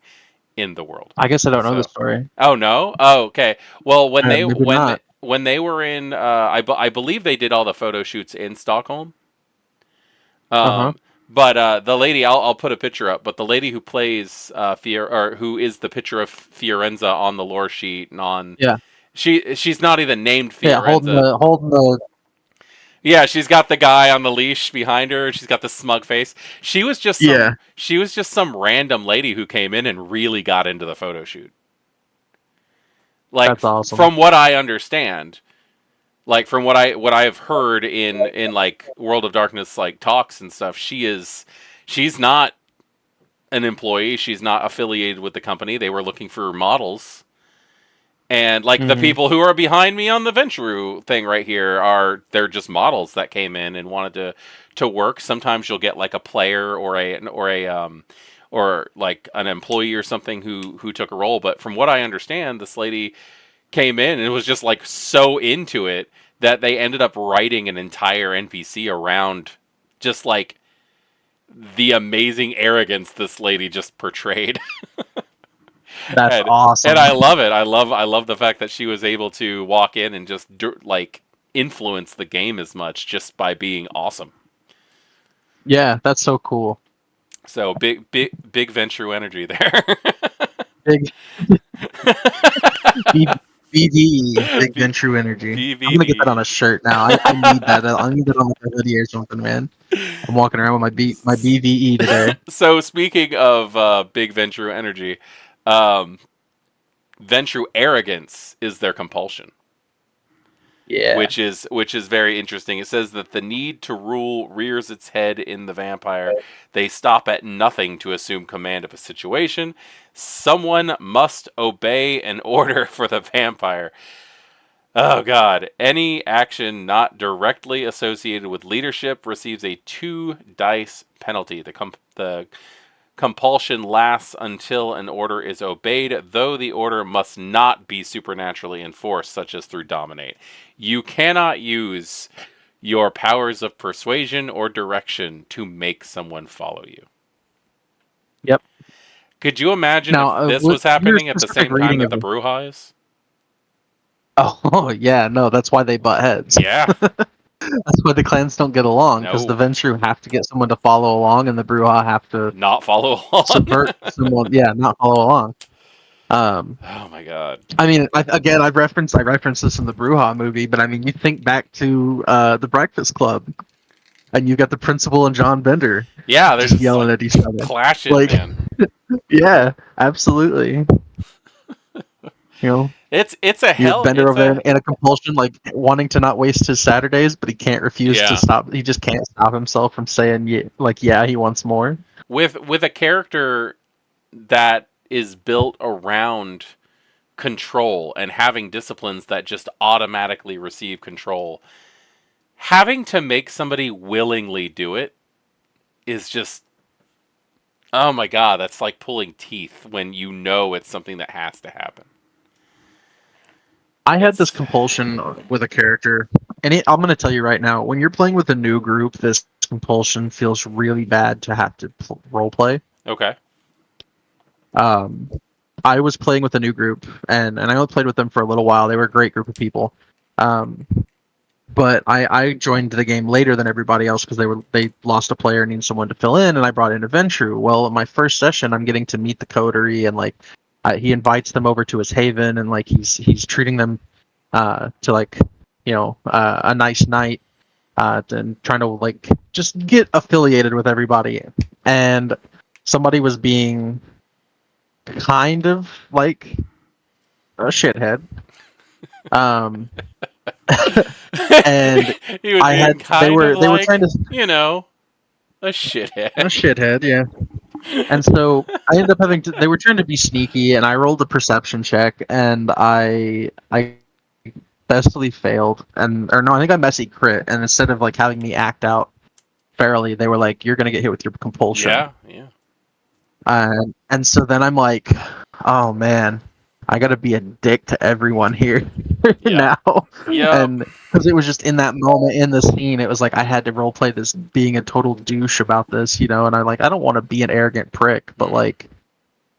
Speaker 1: in the world.
Speaker 2: I guess I don't know the
Speaker 1: So,
Speaker 2: story.
Speaker 1: oh no, oh okay. Well,
Speaker 2: Maybe not.
Speaker 1: when they were in, I believe they did all the photo shoots in Stockholm.
Speaker 2: Uh huh.
Speaker 1: Um, but the lady, I'll put a picture up. But the lady who plays or who is the picture of Fiorenza on the lore sheet and on
Speaker 2: Yeah.
Speaker 1: she's not even named
Speaker 2: Yeah. Holding
Speaker 1: Fiorenza.
Speaker 2: the.
Speaker 1: Yeah, she's got the guy on the leash behind her. She's got the smug face.
Speaker 2: Yeah.
Speaker 1: She was just some random lady who came in and really got into the photo shoot. Like
Speaker 2: That's awesome.
Speaker 1: from what I understand, like from what I have heard in like World of Darkness like talks and stuff, she's not an employee. She's not affiliated with the company. They were looking for models. And like the
Speaker 2: Hmm.
Speaker 1: people who are behind me on the Ventrue thing right here they're just models that came in and wanted to work. Sometimes you'll get like a player or like an employee or something who took a role. But from what I understand, this lady came in and was just like so into it that they ended up writing an entire NPC around just like the amazing arrogance this lady just portrayed.
Speaker 2: That's
Speaker 1: And
Speaker 2: awesome.
Speaker 1: I love it. I love the fact that she was able to walk in and just like influence the game as much just by being awesome.
Speaker 2: Yeah, that's so cool.
Speaker 1: So big Ventrue energy there.
Speaker 2: Big B- BVE, Big
Speaker 1: B-
Speaker 2: Ventrue Energy. I'm gonna get that on
Speaker 1: BVD.
Speaker 2: a shirt now. I need that. I need that on like a hoodie or something, man. I'm walking around with my BVE today.
Speaker 1: So speaking of big Ventrue energy, um, Ventrue arrogance is their compulsion.
Speaker 2: Yeah.
Speaker 1: Which is very interesting. It says that the need to rule rears its head in the vampire. They stop at nothing to assume command of a situation. Someone must obey an order for the vampire. Oh god. Any action not directly associated with leadership receives a 2 dice penalty. The compulsion lasts until an order is obeyed, though the order must not be supernaturally enforced, such as through dominate. You cannot use your powers of persuasion or direction to make someone follow you.
Speaker 2: Yep.
Speaker 1: Could you imagine
Speaker 2: Now,
Speaker 1: if this
Speaker 2: with
Speaker 1: was
Speaker 2: your
Speaker 1: happening at the
Speaker 2: specific
Speaker 1: same time
Speaker 2: reading
Speaker 1: that
Speaker 2: of
Speaker 1: the
Speaker 2: it,
Speaker 1: Bruja is?
Speaker 2: oh yeah, no, that's why they butt heads.
Speaker 1: Yeah.
Speaker 2: That's why the clans don't get along because the
Speaker 1: No.
Speaker 2: Ventrue have to get someone to follow along, and the Bruja have to
Speaker 1: Not follow along.
Speaker 2: subvert someone. Yeah, not follow along. Um,
Speaker 1: Oh my god.
Speaker 2: I mean, again, I referenced this in the Bruja movie, but I mean, you think back to the Breakfast Club, and you got the principal and John Bender
Speaker 1: Yeah, they're
Speaker 2: just
Speaker 1: just
Speaker 2: yelling
Speaker 1: like
Speaker 2: at each other.
Speaker 1: clashing,
Speaker 2: Like,
Speaker 1: man.
Speaker 2: yeah, absolutely. You know,
Speaker 1: It's a
Speaker 2: you have
Speaker 1: hell.
Speaker 2: Bender
Speaker 1: It's
Speaker 2: over there
Speaker 1: a
Speaker 2: in a compulsion, like wanting to not waste his Saturdays, but he can't refuse to
Speaker 1: yeah.
Speaker 2: stop. He just can't stop himself from saying, yeah, like, yeah, he wants more.
Speaker 1: With a character that is built around control and having disciplines that just automatically receive control, having to make somebody willingly do it is just, oh my god, that's like pulling teeth when you know it's something that has to happen.
Speaker 2: I had this
Speaker 1: It's
Speaker 2: compulsion with a character, and I'm going to tell you right now, when you're playing with a new group, this compulsion feels really bad to have to role play.
Speaker 1: okay.
Speaker 2: Um, I was playing with a new group, and I only played with them for a little while. They were a great group of people. Um, but I joined the game later than everybody else because they lost a player and needed someone to fill in, and I brought in a Ventrue. Well, in my first session, I'm getting to meet the coterie, and like he invites them over to his haven, and like he's treating them to like a nice night, and trying to like just get affiliated with everybody. And somebody was being kind of like a shithead. Um, and
Speaker 1: He was being
Speaker 2: they
Speaker 1: kind of
Speaker 2: were trying
Speaker 1: like,
Speaker 2: to
Speaker 1: a
Speaker 2: a
Speaker 1: shithead.
Speaker 2: shithead, yeah. And so I ended up having to. They were trying to be sneaky, and I rolled a perception check, and I bestly failed, and or no, I think I messy crit, and instead of like having me act out fairly, they were like, "You're gonna get hit with your compulsion."
Speaker 1: Yeah, yeah,
Speaker 2: And so then I'm like, "Oh man, I gotta be a dick to everyone here
Speaker 1: yep,
Speaker 2: now,"
Speaker 1: yep.
Speaker 2: and because it was just in that moment in the scene, it was like I had to role play this being a total douche about this, and I'm like, I don't want to be an arrogant prick, but
Speaker 1: Mm,
Speaker 2: like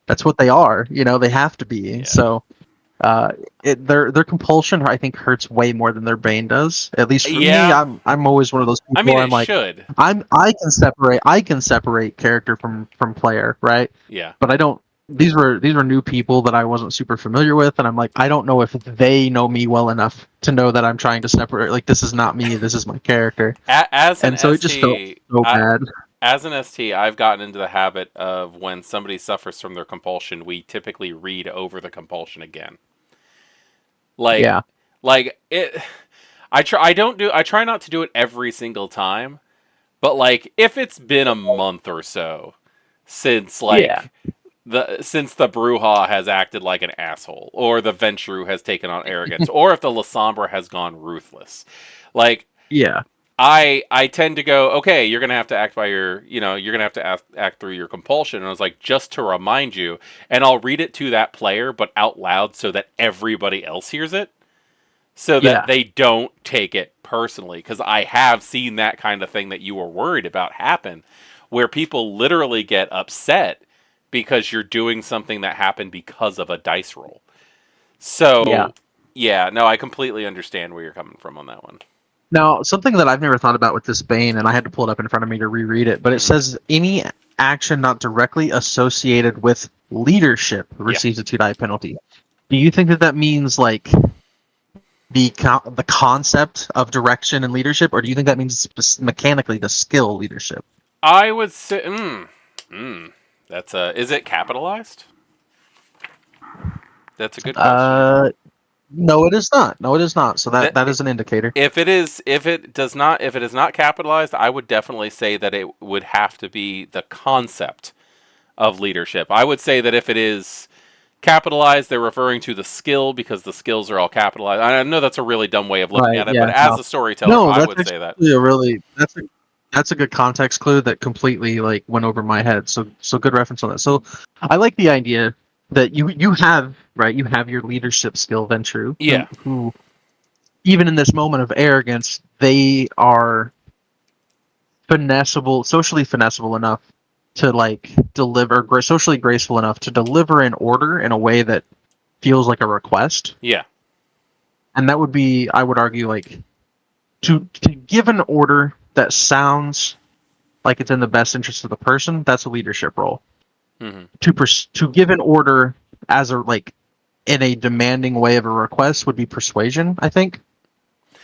Speaker 2: that's what they are, they have to be.
Speaker 1: yeah,
Speaker 2: So uh, their compulsion I think hurts way more than their bane does. At least for me,
Speaker 1: yeah.
Speaker 2: I'm always one of those
Speaker 1: I
Speaker 2: people
Speaker 1: mean,
Speaker 2: where
Speaker 1: it
Speaker 2: I'm like,
Speaker 1: should.
Speaker 2: I can separate character from player, right?
Speaker 1: Yeah,
Speaker 2: But I don't. These were new people that I wasn't super familiar with, and I'm like, I don't know if they know me well enough to know that I'm trying to separate. Like, this is not me. This is my character,
Speaker 1: as an
Speaker 2: and so it just felt
Speaker 1: ST,
Speaker 2: so bad.
Speaker 1: as an ST, I've gotten into the habit of when somebody suffers from their compulsion, we typically read over the compulsion again. Like,
Speaker 2: Yeah,
Speaker 1: like it. I try. I don't do. I try not to do it every single time. But like, if it's been a month or so since
Speaker 2: yeah,
Speaker 1: the Bruja has acted like an asshole, or the Ventrue has taken on arrogance, or if the Lasombra has gone ruthless, like
Speaker 2: yeah,
Speaker 1: I tend to go, okay, you're gonna have to act by your, you're gonna have to act through your compulsion. And I was like, just to remind you, and I'll read it to that player, but out loud so that everybody else hears it, so that
Speaker 2: yeah.
Speaker 1: they don't take it personally. Because I have seen that kind of thing that you were worried about happen, where people literally get upset because you're doing something that happened because of a dice roll.
Speaker 2: Yeah.
Speaker 1: So, yeah, no, I completely understand where you're coming from on that one.
Speaker 2: Now, something that I've never thought about with this Bane, and I had to pull it up in front of me to reread it, but it
Speaker 1: Hmm.
Speaker 2: says any action not directly associated with leadership
Speaker 1: Yeah.
Speaker 2: receives a 2 die penalty. Do you think that that means like the concept of direction and leadership, or do you think that means mechanically the skill leadership?
Speaker 1: I would say, that's a. Is it capitalized? That's a good question.
Speaker 2: Uh, no, it is not. No, it is not. So that
Speaker 1: That
Speaker 2: that is an indicator.
Speaker 1: if it is not capitalized, I would definitely say that it would have to be the concept of leadership. I would say that if it is capitalized, they're referring to the skill because the skills are all capitalized. I know that's a really dumb way of looking
Speaker 2: Right.
Speaker 1: at it, but
Speaker 2: Yeah.
Speaker 1: as
Speaker 2: No.
Speaker 1: a storyteller,
Speaker 2: No,
Speaker 1: I
Speaker 2: that's
Speaker 1: would say that.
Speaker 2: actually a really that's a good context clue that completely like went over my head. So good reference on that. So I like the idea that you have right. You have your leadership skill, Ventrue,
Speaker 1: Yeah.
Speaker 2: who even in this moment of arrogance, they are finessable, socially finessable enough to like deliver socially graceful enough to deliver an order in a way that feels like a request.
Speaker 1: Yeah.
Speaker 2: And that would be, I would argue, like to give an order that sounds like it's in the best interest of the person. That's a leadership role.
Speaker 1: Hmm.
Speaker 2: To give an order as a like in a demanding way of a request would be persuasion, I think.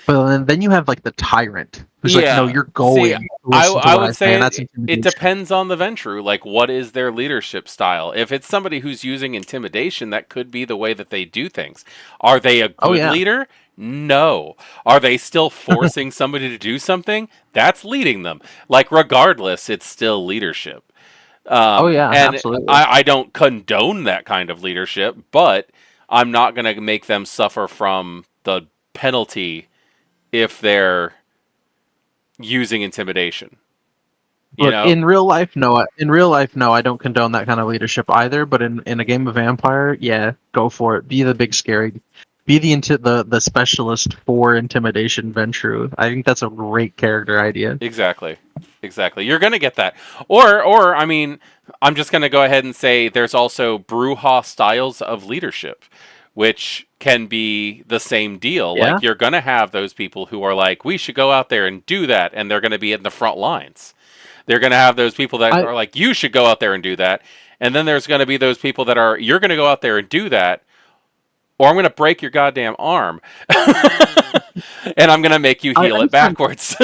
Speaker 2: But then you have like the tyrant who's like, no,
Speaker 1: Yeah.
Speaker 2: you're
Speaker 1: See,
Speaker 2: going to listen to
Speaker 1: I
Speaker 2: what
Speaker 1: would
Speaker 2: I say,
Speaker 1: say
Speaker 2: and that's
Speaker 1: it
Speaker 2: intimidation.
Speaker 1: depends on the Ventrue. Like, what is their leadership style? If it's somebody who's using intimidation, that could be the way that they do things. Are they a
Speaker 2: Oh
Speaker 1: good
Speaker 2: yeah,
Speaker 1: leader? No. Are they still forcing somebody to do something? That's leading them. Like, regardless, it's still leadership.
Speaker 2: oh yeah,
Speaker 1: And
Speaker 2: absolutely.
Speaker 1: I don't condone that kind of leadership, but I'm not going to make them suffer from the penalty if they're using intimidation. You
Speaker 2: Look,
Speaker 1: know?
Speaker 2: in real life, no. In real life, no, I don't condone that kind of leadership either. But in a game of Vampire, yeah, go for it. Be the big scary, be the specialist for intimidation. Ventrue. I think that's a great character idea.
Speaker 1: Exactly. Exactly. You're going to get that. Or I mean, I'm just going to go ahead and say there's also Brujah styles of leadership, which can be the same deal.
Speaker 2: Yeah,
Speaker 1: Like you're going to have those people who are like, we should go out there and do that, and they're going to be in the front lines. They're going to have those people that
Speaker 2: I
Speaker 1: are like, you should go out there and do that. And then there's going to be those people that are, you're going to go out there and do that, or I'm going to break your goddamn arm. And I'm going to make you heal it backwards.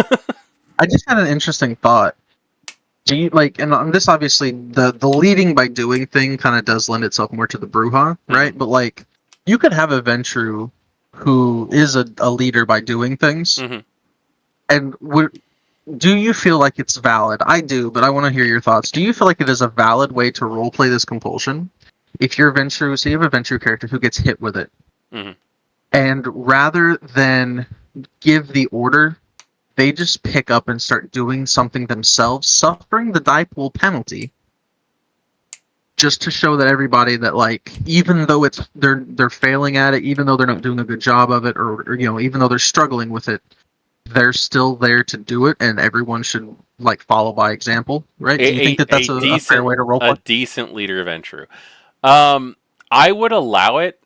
Speaker 2: I just had an interesting thought. Do you like, and on this obviously the leading by doing thing kind of does lend itself more to the Brujah,
Speaker 1: Hmm.
Speaker 2: right? But like, you could have a Ventrue who is a leader by doing things,
Speaker 1: Hmm.
Speaker 2: and would do you feel like it's valid? I do, but I want to hear your thoughts. Do you feel like it is a valid way to roleplay this compulsion? If you're Ventrue, so you have a Ventrue character who gets hit with it,
Speaker 1: Hmm.
Speaker 2: and rather than give the order, they just pick up and start doing something themselves, suffering the die pool penalty, just to show that everybody that like even though it's they're failing at it, even though they're not doing a good job of it, or even though they're struggling with it, they're still there to do it, and everyone should like follow by example, right? Do you think that
Speaker 1: A
Speaker 2: that's a fair way to
Speaker 1: a
Speaker 2: roleplay?
Speaker 1: decent leader Ventrue. Um, I would allow it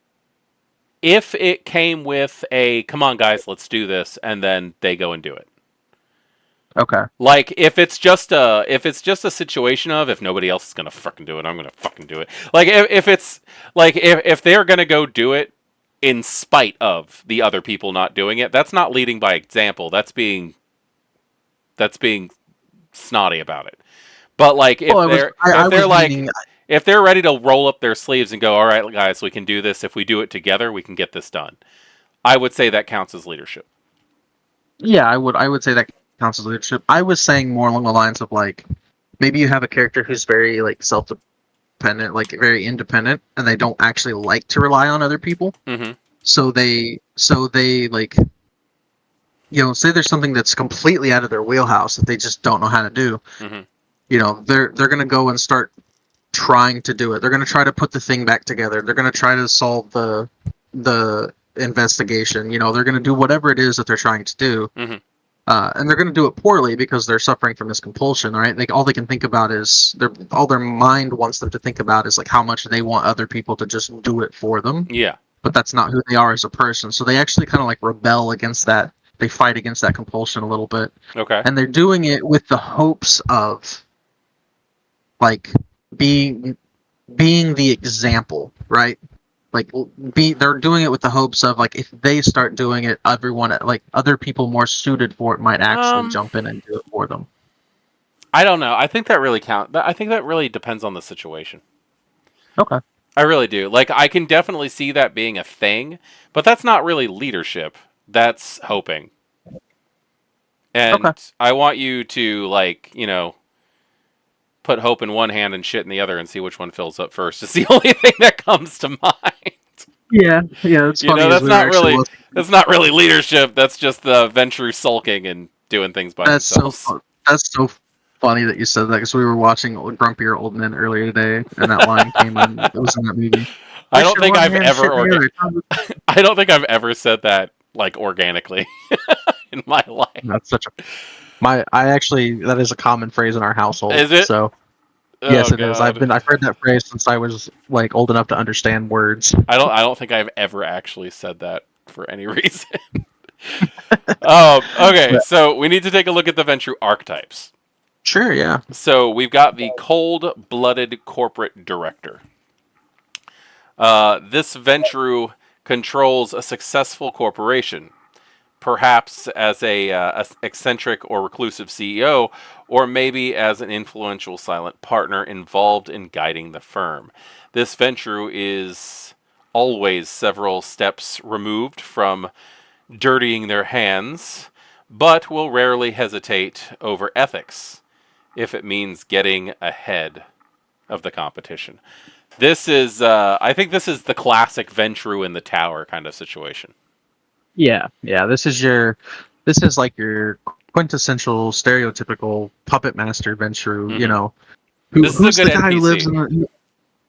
Speaker 1: if it came with a come on guys, let's do this, and then they go and do it.
Speaker 2: Okay.
Speaker 1: Like if it's just a situation of if nobody else is gonna fucking do it, I'm gonna fucking do it. Like if it's like if they're gonna go do it in spite of the other people not doing it, that's not leading by example. That's being snotty about it. But like
Speaker 2: Well, I
Speaker 1: if they're
Speaker 2: was
Speaker 1: like
Speaker 2: meaning
Speaker 1: if they're ready to roll up their sleeves and go, all right, guys, we can do this. If we do it together, we can get this done. I would say that counts as leadership.
Speaker 2: yeah, I would say that counts as leadership. I was saying more along the lines of like maybe you have a character who's very like self-dependent, like very independent, and they don't actually like to rely on other people.
Speaker 1: Mm-hmm.
Speaker 2: So they like say there's something that's completely out of their wheelhouse that they just don't know how to do.
Speaker 1: Mm-hmm.
Speaker 2: They're gonna go and start trying to do it. They're gonna try to put the thing back together. They're gonna try to solve the investigation. They're gonna do whatever it is that they're trying to do.
Speaker 1: Mm-hmm.
Speaker 2: And they're going to do it poorly because they're suffering from this compulsion, right? Like all they can think about is all their mind wants them to think about is like how much they want other people to just do it for them,
Speaker 1: Yeah.
Speaker 2: but that's not who they are as a person. So they actually kind of like rebel against that. They fight against that compulsion a little bit,
Speaker 1: Okay.
Speaker 2: and they're doing it with the hopes of like being being the example, right? Like they're doing it with the hopes of like if they start doing it, everyone like other people more suited for it might actually
Speaker 1: Um,
Speaker 2: jump in and do it for them.
Speaker 1: I don't know. I think that really I think that really depends on the situation.
Speaker 2: Okay.
Speaker 1: I really do. Like I can definitely see that being a thing, but that's not really leadership. That's hoping.
Speaker 2: Okay.
Speaker 1: And I want you to like, put hope in one hand and shit in the other and see which one fills up first. It's the only thing that comes to mind.
Speaker 2: Yeah. Yeah. It's funny as we were actually looking.
Speaker 1: That's not really leadership. That's just the Ventrue sulking and doing things by
Speaker 2: That's so
Speaker 1: themselves.
Speaker 2: fun. That's so funny that you said that because we were watching Grumpier Old Men earlier today, and that line came on. It was in that movie.
Speaker 1: I
Speaker 2: Push
Speaker 1: don't
Speaker 2: your
Speaker 1: think
Speaker 2: one
Speaker 1: I've
Speaker 2: hand,
Speaker 1: ever
Speaker 2: shit in the
Speaker 1: orga-
Speaker 2: other.
Speaker 1: I don't think I've ever said that like organically in my life.
Speaker 2: That's such a my. I actually that is a common phrase in our household.
Speaker 1: Is it?
Speaker 2: So
Speaker 1: Oh
Speaker 2: Yes, it is.
Speaker 1: God.
Speaker 2: I've heard that phrase since I was like old enough to understand words.
Speaker 1: I don't think I've ever actually said that for any reason. Okay,
Speaker 2: But
Speaker 1: so we need to take a look at the Ventrue archetypes.
Speaker 2: sure, yeah.
Speaker 1: So we've got the cold-blooded corporate director. This Ventrue controls a successful corporation, perhaps as a eccentric or reclusive CEO, or maybe as an influential silent partner involved in guiding the firm. This Ventrue is always several steps removed from dirtying their hands, but will rarely hesitate over ethics if it means getting ahead of the competition. I think this is the classic Ventrue in the tower kind of situation.
Speaker 2: Yeah, yeah. This is like your quintessential stereotypical puppet master Ventrue. You
Speaker 1: Hmm.
Speaker 2: know,
Speaker 1: This is a
Speaker 2: who's
Speaker 1: good
Speaker 2: the guy who lives
Speaker 1: NPC.
Speaker 2: in the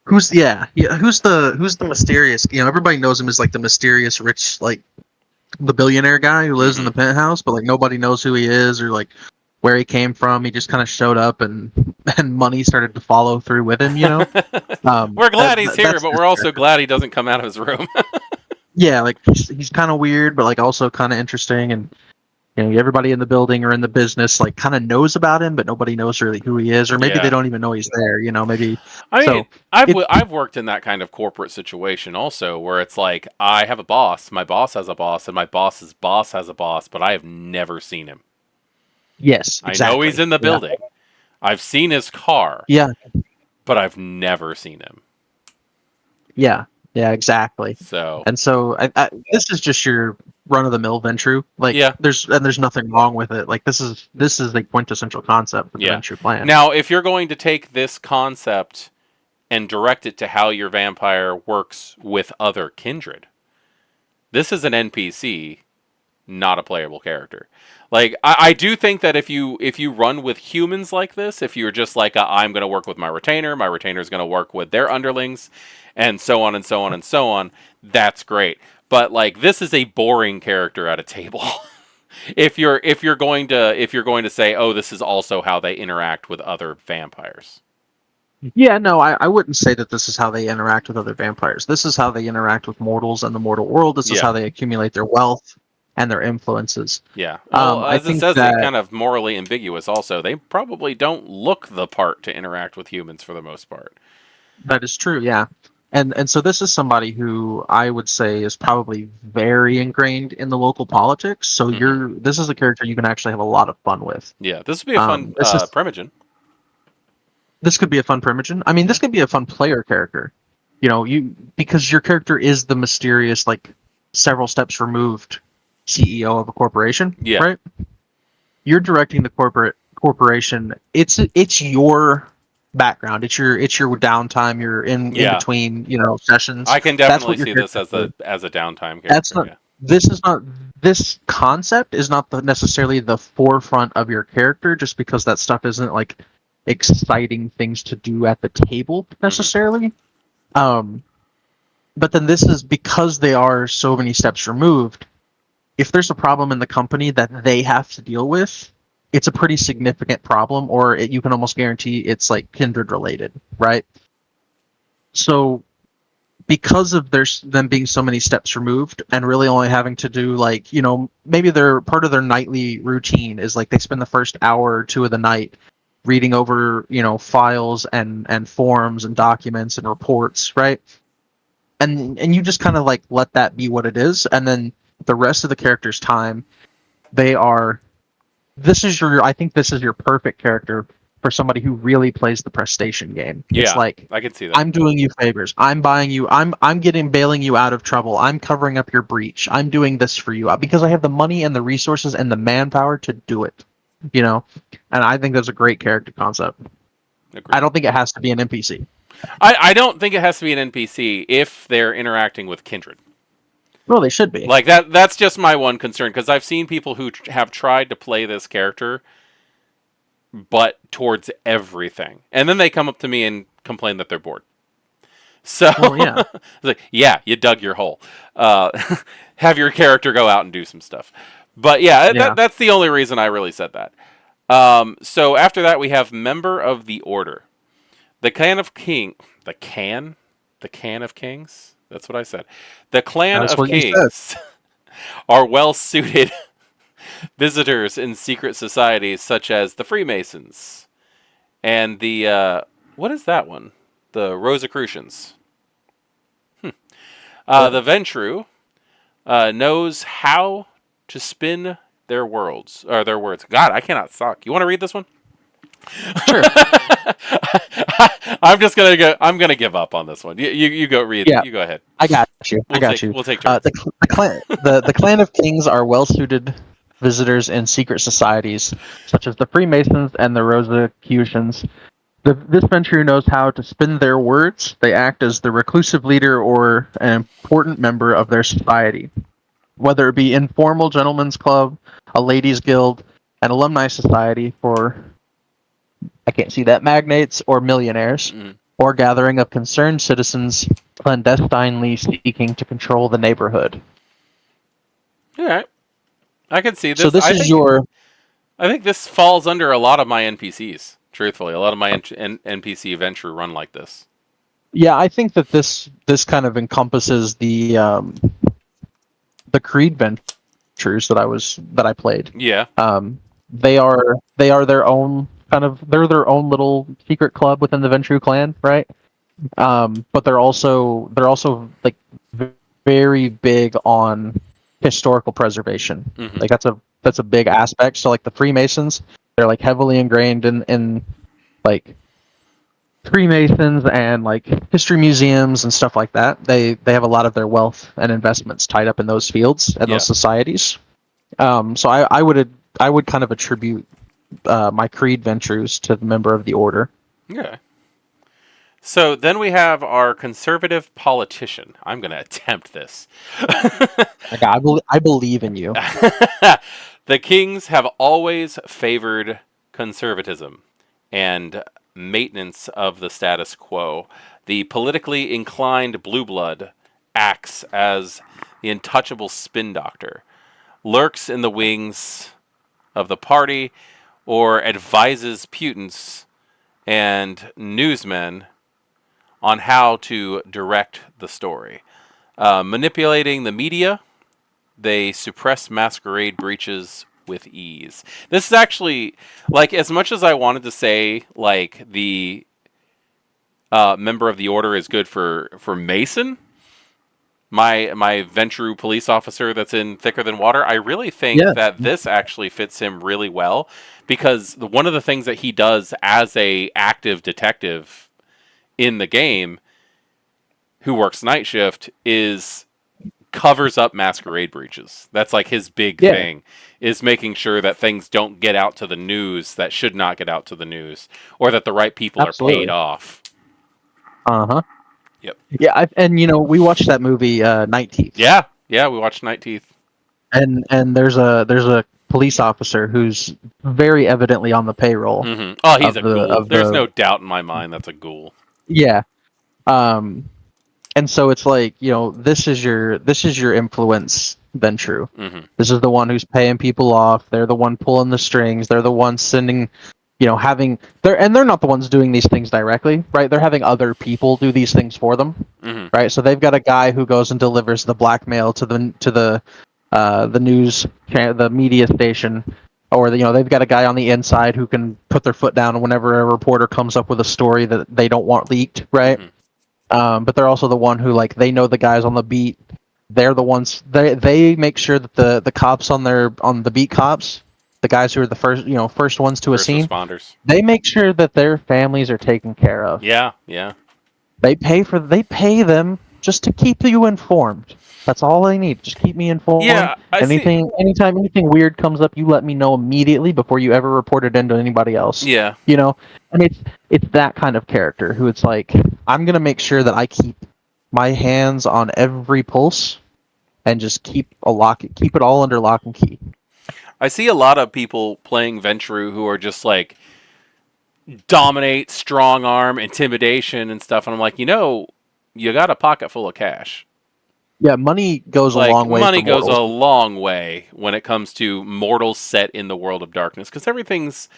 Speaker 2: who's yeah who's the mysterious, you know, everybody knows him as like the mysterious rich, like the billionaire guy who lives in
Speaker 1: Hmm.
Speaker 2: the penthouse, but like nobody knows who he is or like where he came from. He just kind of showed up and and money started to follow through with him, you know.
Speaker 1: We're glad he's here,
Speaker 2: That's
Speaker 1: but
Speaker 2: his
Speaker 1: we're also
Speaker 2: character.
Speaker 1: glad he doesn't come out of his room.
Speaker 2: Yeah, like he's kind of weird, but like also kind of interesting, and you know, everybody in the building or in the business like kind of knows about him, but nobody knows really who he is, or maybe they
Speaker 1: Yeah.
Speaker 2: don't even know he's there. You know, maybe
Speaker 1: I mean,
Speaker 2: so. It
Speaker 1: I've worked in that kind of corporate situation also, where it's like I have a boss, my boss has a boss, and my boss's boss has a boss, but I have never seen him.
Speaker 2: Yes,
Speaker 1: I know he's
Speaker 2: exactly.
Speaker 1: in the
Speaker 2: Yeah,
Speaker 1: building. I've seen his car,
Speaker 2: yeah,
Speaker 1: but I've never seen him.
Speaker 2: yeah, yeah, exactly.
Speaker 1: So
Speaker 2: And so this is just your run of the mill Ventrue. Like
Speaker 1: yeah,
Speaker 2: there's nothing wrong with it. Like this is the quintessential concept for the
Speaker 1: yeah.
Speaker 2: Ventrue plan.
Speaker 1: Now, if you're going to take this concept and direct it to how your vampire works with other kindred, this is an NPC, not a playable character. Like I do think that if you run with humans like this, if you're just like I'm going to work with my retainer is going to work with their underlings, and so on and so on and so on, that's great. But like this is a boring character at a table. If you're going to say, oh, this is also how they interact with other vampires.
Speaker 2: Yeah, no, I wouldn't say that this is how they interact with other vampires. This is how they interact with mortals and the mortal world. This is
Speaker 1: Yeah,
Speaker 2: how they accumulate their wealth and their influences.
Speaker 1: yeah. Well,
Speaker 2: I
Speaker 1: as it
Speaker 2: think
Speaker 1: says, it
Speaker 2: that
Speaker 1: kind of morally ambiguous. Also, they probably don't look the part to interact with humans for the most part.
Speaker 2: that is true. Yeah, and so this is somebody who I would say is probably very ingrained in the local politics. So
Speaker 1: Hmm.
Speaker 2: this is a character you can actually have a lot of fun with.
Speaker 1: Yeah, this would be a fun
Speaker 2: This is
Speaker 1: Primogen.
Speaker 2: this could be a fun Primogen. I mean,
Speaker 1: Yeah,
Speaker 2: this could be a fun player character. You know, you because your character is the mysterious, like several steps removed CEO of a corporation,
Speaker 1: yeah,
Speaker 2: right? You're directing the corporation. It's your background. It's your downtime. You're in
Speaker 1: yeah.
Speaker 2: between, you know, sessions.
Speaker 1: I can
Speaker 2: That's
Speaker 1: definitely
Speaker 2: what your
Speaker 1: see this
Speaker 2: character
Speaker 1: as
Speaker 2: does.
Speaker 1: a downtime
Speaker 2: That's
Speaker 1: character.
Speaker 2: not.
Speaker 1: Yeah,
Speaker 2: This is not. This concept is not necessarily the forefront of your character, just because that stuff isn't like exciting things to do at the table
Speaker 1: hmm,
Speaker 2: necessarily. Um, but then this is because they are so many steps removed. If there's a problem in the company that they have to deal with, it's a pretty significant problem, or you can almost guarantee it's like kindred related, right? So because of them being so many steps removed and really only having to do like, you know, maybe they're part of their nightly routine is like they spend the first hour or two of the night reading over, you know, files and forms and documents and reports, right? And you just kind of like let that be what it is, and then the rest of the character's time they are this is your I think this is your perfect character for somebody who really plays the prestation game. It's
Speaker 1: yeah.
Speaker 2: like
Speaker 1: I can see that.
Speaker 2: I'm doing you favors. I'm buying you. I'm getting bailing you out of trouble. I'm covering up your breach. I'm doing this for you because I have the money and the resources and the manpower to do it. You know, and I think that's a great character concept. I
Speaker 1: Agreed.
Speaker 2: don't think it has to be an NPC.
Speaker 1: I don't think it has to be an NPC if they're interacting with kindred.
Speaker 2: Well, they should be.
Speaker 1: Like that's just my one concern because I've seen people who have tried to play this character but towards everything. And then they come up to me and complain that they're bored. So,
Speaker 2: Well, yeah,
Speaker 1: like, yeah, you dug your hole. Uh, have your character go out and do some stuff. But yeah,
Speaker 2: yeah.
Speaker 1: that's the only reason I really said that. So after that, we have Member of the Order. The Clan of King, the can, the Can of Kings. That's what I said. The Clan
Speaker 2: That's
Speaker 1: of
Speaker 2: what you said.
Speaker 1: Kings are well suited visitors in secret societies such as the Freemasons and the what is that one? The Rosicrucians.
Speaker 2: Yeah,
Speaker 1: The Ventrue knows how to spin their worlds or their words. God, I cannot suck. You want to read this one?
Speaker 2: sure.
Speaker 1: I'm just gonna go. I'm gonna give up on this one. You go read.
Speaker 2: Yeah,
Speaker 1: You go ahead.
Speaker 2: I got you. I
Speaker 1: We'll
Speaker 2: got
Speaker 1: take
Speaker 2: you.
Speaker 1: we'll take turns.
Speaker 2: The clan of kings are well suited visitors in secret societies such as the Freemasons and the Rosicrucians. This venture knows how to spin their words. They act as the reclusive leader or an important member of their society, whether it be informal gentlemen's club, a ladies' guild, an alumni society for I can't see that magnates or millionaires,
Speaker 1: Mm.
Speaker 2: or gathering of concerned citizens clandestinely seeking to control the neighborhood.
Speaker 1: All right, I can see
Speaker 2: So
Speaker 1: this.
Speaker 2: this is your
Speaker 1: I think this falls under a lot of my NPCs. Truthfully, a lot of my NPC Venture run like this.
Speaker 2: yeah. I think that this kind of encompasses the Creed ventures that I played.
Speaker 1: Yeah.
Speaker 2: They are their own kind of they're their own little secret club within the Ventrue clan, right? But they're also like very big on historical preservation.
Speaker 1: Hmm.
Speaker 2: Like that's a big aspect. So like the Freemasons, they're like heavily ingrained in like Freemasons and like history museums and stuff like that. They have a lot of their wealth and investments tied up in those fields and those
Speaker 1: Yeah.
Speaker 2: societies. So I would kind of attribute my Creed ventures to the member of the order.
Speaker 1: Okay. So then we have our conservative politician. I'm going to attempt this.
Speaker 2: Like I believe in you.
Speaker 1: The kings have always favored conservatism and maintenance of the status quo. The politically inclined blue blood acts as the untouchable spin doctor, lurks in the wings of the party, or advises putins and newsmen on how to direct the story. Manipulating the media, they suppress masquerade breaches with ease. This is actually, like, as much as I wanted to say, like, the member of the order is good for Mason, my Ventrue police officer that's in Thicker Than Water, I really think
Speaker 2: Yeah,
Speaker 1: that this actually fits him really well because one of the things that he does as a active detective in the game who works night shift is covers up masquerade breaches. That's like his big
Speaker 2: yeah,
Speaker 1: thing is making sure that things don't get out to the news that should not get out to the news or that the right people are paid
Speaker 2: absolutely.
Speaker 1: off.
Speaker 2: Uh-huh.
Speaker 1: Yep.
Speaker 2: Yeah, and we watched that movie Night Teeth.
Speaker 1: Yeah. Yeah, we watched Night Teeth.
Speaker 2: And there's a police officer who's very evidently on the payroll
Speaker 1: Oh, he's
Speaker 2: of
Speaker 1: a
Speaker 2: the
Speaker 1: ghoul.
Speaker 2: of
Speaker 1: There's
Speaker 2: the
Speaker 1: no doubt in my mind that's a ghoul.
Speaker 2: yeah. Um and so it's like, this is your influence then true.
Speaker 1: Hmm.
Speaker 2: This is the one who's paying people off. They're the one pulling the strings. They're the ones sending, having they're not the ones doing these things directly, right? They're having other people do these things for them,
Speaker 1: Hmm.
Speaker 2: right? So they've got a guy who goes and delivers the blackmail to the the media station, or they've got a guy on the inside who can put their foot down whenever a reporter comes up with a story that they don't want leaked, right?
Speaker 1: Hmm.
Speaker 2: But they're also the one who, like, they know the guys on the beat. They're the ones they make sure that the cops on the beat cops, the guys who are the first ones to a
Speaker 1: First
Speaker 2: scene,
Speaker 1: responders.
Speaker 2: they make sure that their families are taken care of.
Speaker 1: Yeah, yeah.
Speaker 2: They pay them just to keep you informed. That's all they need. Just keep me informed.
Speaker 1: Yeah, I see.
Speaker 2: Anytime anything weird comes up, you let me know immediately before you ever report it into anybody else.
Speaker 1: Yeah.
Speaker 2: And it's that kind of character who it's like, I'm gonna make sure that I keep my hands on every pulse and just keep it all under lock and key.
Speaker 1: I see a lot of people playing Ventrue who are just like dominate, strong arm, intimidation and stuff and I'm like, you got a pocket full of cash.
Speaker 2: Yeah, money goes a
Speaker 1: Like
Speaker 2: long way
Speaker 1: money
Speaker 2: for
Speaker 1: goes
Speaker 2: mortals.
Speaker 1: a long way when it comes to mortals set in the world of darkness because everything's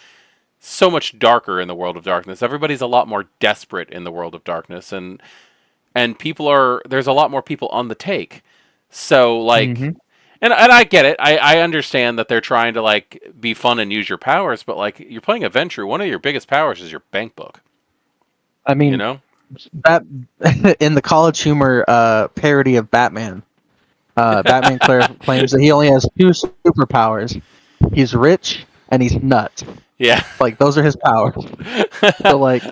Speaker 1: so much darker in the world of darkness. Everybody's a lot more desperate in the world of darkness, and people are there's a lot more people on the take. So like,
Speaker 2: Hmm.
Speaker 1: and I get it. I understand that they're trying to like be fun and use your powers, but like you're playing a Ventrue, one of your biggest powers is your bank book.
Speaker 2: I
Speaker 1: You
Speaker 2: mean,
Speaker 1: know?
Speaker 2: that in the College Humor parody of Batman, claims that he only has two superpowers. He's rich and he's nuts.
Speaker 1: Yeah.
Speaker 2: Like those are his powers. So like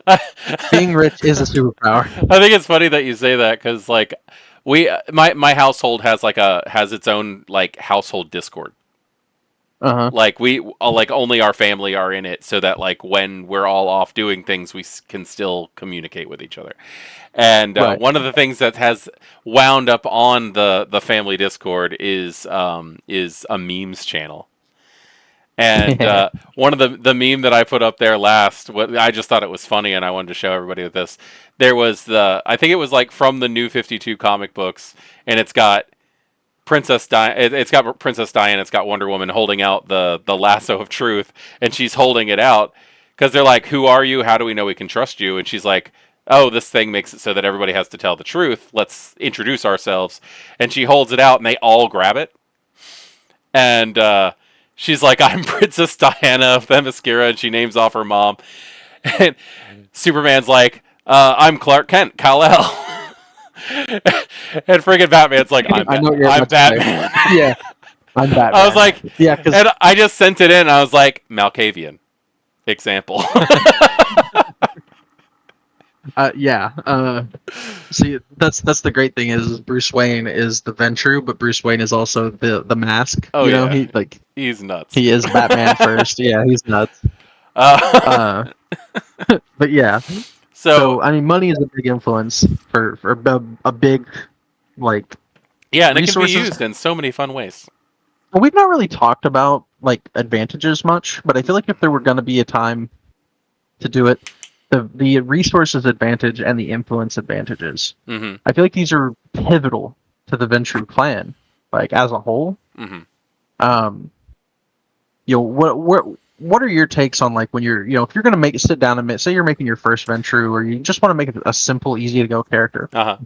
Speaker 2: being rich is a superpower.
Speaker 1: I think it's funny that you say that because like my household has like a has its own like household Discord.
Speaker 2: Uh-huh.
Speaker 1: Like we like only our family are in it, so that like when we're all off doing things, we can still communicate with each other. And
Speaker 2: Right.
Speaker 1: one of the things that has wound up on the family Discord is a memes channel. And
Speaker 2: Yeah.
Speaker 1: one of the meme that I put up there last, what I just thought it was funny, and I wanted to show everybody with this. There was I think it was like from the New 52 comic books, and it's got It's got Princess Diana. It's got Wonder Woman holding out the lasso of truth, and she's holding it out because they're like, "Who are you? How do we know we can trust you?" And she's like, "Oh, this thing makes it so that everybody has to tell the truth. Let's introduce ourselves." And she holds it out, and they all grab it. And she's like, "I'm Princess Diana of Themyscira," and she names off her mom. And Superman's like, "I'm Clark Kent, Kal El." And friggin' Batman's like,
Speaker 2: I know what you're
Speaker 1: I'm
Speaker 2: about to say.
Speaker 1: Batman."
Speaker 2: Yeah, I'm
Speaker 1: I was
Speaker 2: Batman.
Speaker 1: like,
Speaker 2: Yeah, because
Speaker 1: and I just sent it in. I was like, Malkavian example.
Speaker 2: yeah. See, that's the great thing is Bruce Wayne is the Ventrue, but Bruce Wayne is also the mask.
Speaker 1: Oh
Speaker 2: You know,
Speaker 1: yeah, he's nuts.
Speaker 2: he is Batman first. Yeah, he's nuts.
Speaker 1: Uh,
Speaker 2: Uh, but yeah.
Speaker 1: so
Speaker 2: So I mean, money is a big influence for a big like
Speaker 1: yeah, and it can be
Speaker 2: resources.
Speaker 1: used in so many fun ways.
Speaker 2: Well, we've not really talked about like advantages much, but I feel like if there were going to be a time to do it, the resources advantage and the influence advantages.
Speaker 1: Mm-hmm.
Speaker 2: I feel like these are pivotal to the Ventrue clan, like as a whole.
Speaker 1: Mm-hmm.
Speaker 2: Um, what are your takes on like when you're if you're gonna sit down and say you're making your first Ventrue or you just want to make it a simple, easy to go character?
Speaker 1: Uh huh.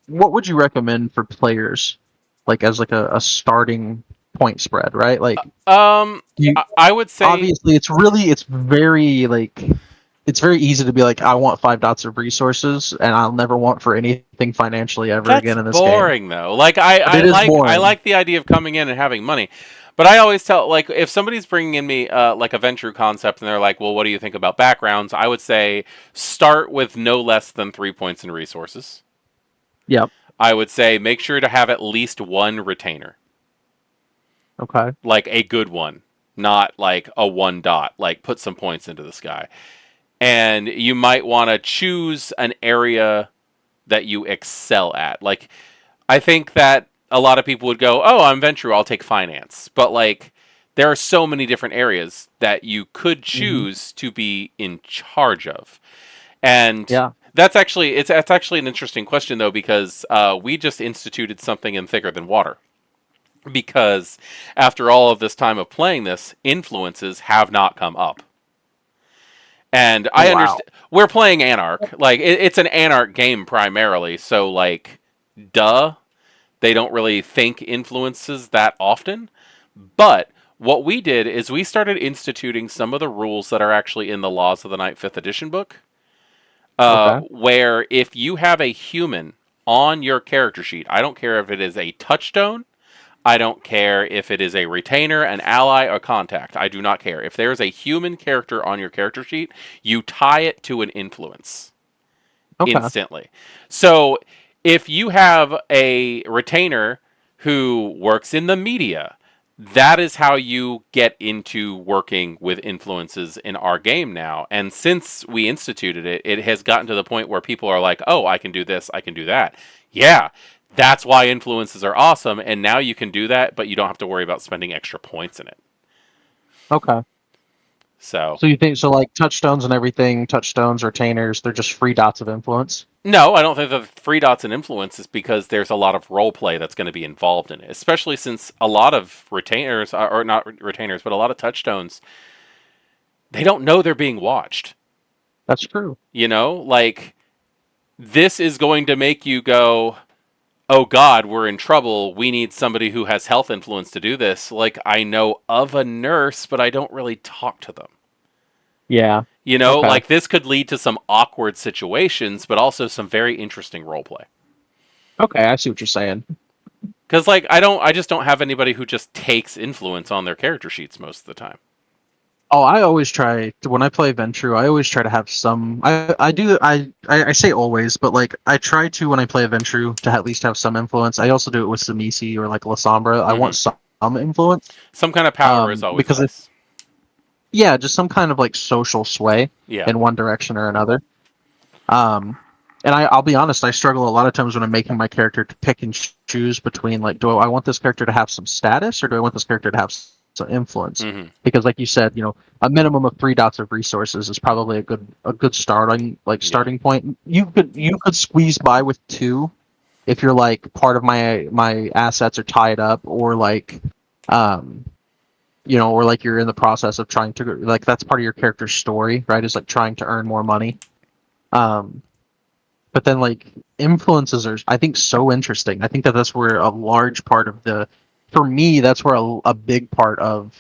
Speaker 2: What would you recommend for players, like as like a starting point spread, right? Like you
Speaker 1: I would say
Speaker 2: obviously it's very easy to be like, I want 5 dots of resources, and I'll never want for anything financially ever
Speaker 1: that's
Speaker 2: again in this game.
Speaker 1: boring though. Like
Speaker 2: But it is
Speaker 1: I
Speaker 2: boring.
Speaker 1: like the idea of coming in and having money. But I always tell like if somebody's bringing in me like a Ventrue concept and they're like, well, what do you think about backgrounds? I would say start with no less than 3 points in resources.
Speaker 2: Yep.
Speaker 1: I would say make sure to have at least one retainer,
Speaker 2: Okay.
Speaker 1: like a good one, not like a 1 dot. Like put some points into the sky, and you might want to choose an area that you excel at. Like I think that a lot of people would go, "Oh, I'm Ventrue, I'll take finance," but like there are so many different areas that you could
Speaker 2: Hmm.
Speaker 1: choose to be in charge of, and
Speaker 2: Yeah.
Speaker 1: that's actually an interesting question though because we just instituted something in Thicker Than Water because after all of this time of playing this, influences have not come up. And
Speaker 2: Oh
Speaker 1: I
Speaker 2: wow.
Speaker 1: understand we're playing Anarch. Like it's an Anarch game primarily, so like duh, they don't really think influences that often. But what we did is we started instituting some of the rules that are actually in the Laws of the Night 5th edition book.
Speaker 2: Okay.
Speaker 1: Where if you have a human on your character sheet, I don't care if it is a touchstone, I don't care if it is a retainer, an ally, or contact. I do not care. If there is a human character on your character sheet, you tie it to an influence
Speaker 2: Okay.
Speaker 1: instantly. So if you have a retainer who works in the media, that is how you get into working with influences in our game now. And since we instituted it, it has gotten to the point where people are like, oh, I can do this, I can do that. Yeah, that's why influences are awesome. And now you can do that, but you don't have to worry about spending extra points in it.
Speaker 2: Okay.
Speaker 1: So,
Speaker 2: So you think so like touchstones and everything, touchstones, retainers, they're just free dots of influence?
Speaker 1: no, I don't think the free dots and influence is because there's a lot of role play that's going to be involved in it, especially since a lot of retainers, or not retainers, but a lot of touchstones they don't know they're being watched.
Speaker 2: That's true.
Speaker 1: You know, like this is going to make you go, "Oh God, we're in trouble. We need somebody who has health influence to do this." Like I know of a nurse, but I don't really talk to them.
Speaker 2: Yeah.
Speaker 1: You know,
Speaker 2: Okay.
Speaker 1: like this could lead to some awkward situations, but also some very interesting role play.
Speaker 2: Okay, I see what you're saying.
Speaker 1: Because like I just don't have anybody who just takes influence on their character sheets most of the time.
Speaker 2: Oh, I always try to, when I play Ventrue, I always try to have some. I do. I say always, but like I try to when I play Ventrue to at least have some influence. I also do it with Samisi or like Lasombra. I want
Speaker 1: Hmm.
Speaker 2: some influence.
Speaker 1: Some kind of power is always
Speaker 2: Because
Speaker 1: nice.
Speaker 2: yeah, just some kind of like social sway
Speaker 1: Yeah.
Speaker 2: in one direction or another. Um, and I'll be honest, I struggle a lot of times when I'm making my character to pick and choose between like, do I want this character to have some status or do I want this character to have some influence?
Speaker 1: Hmm.
Speaker 2: Because, like you said, a minimum of 3 dots of resources is probably a good
Speaker 1: Yeah.
Speaker 2: starting point. You could squeeze by with 2 if you're like part of my assets are tied up or like um or like you're in the process of trying to like that's part of your character's story, right? Is like trying to earn more money. Um, but then like influences are I think so interesting. I think that that's where a large part of for me that's where a big part of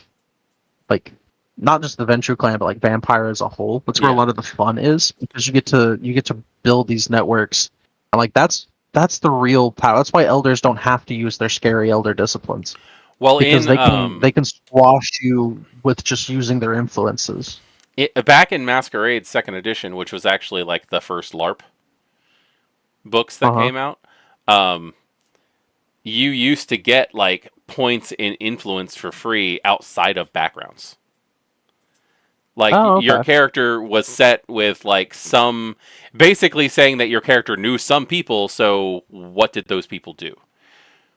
Speaker 2: like not just the Venture clan but like vampire as a whole. That's where a
Speaker 1: Yeah.
Speaker 2: lot of the fun is because you get to build these networks and like that's the real power. That's why elders don't have to use their scary elder disciplines
Speaker 1: Well,
Speaker 2: because
Speaker 1: in
Speaker 2: they can squash you with just using their influences.
Speaker 1: back in Masquerade Second Edition, which was actually like the first LARP books that
Speaker 2: Uh-huh.
Speaker 1: came out, um, you used to get like points in influence for free outside of backgrounds. Like
Speaker 2: Oh,
Speaker 1: your
Speaker 2: okay.
Speaker 1: character was set with like some basically saying that your character knew some people, so what did those people do?
Speaker 2: Yeah.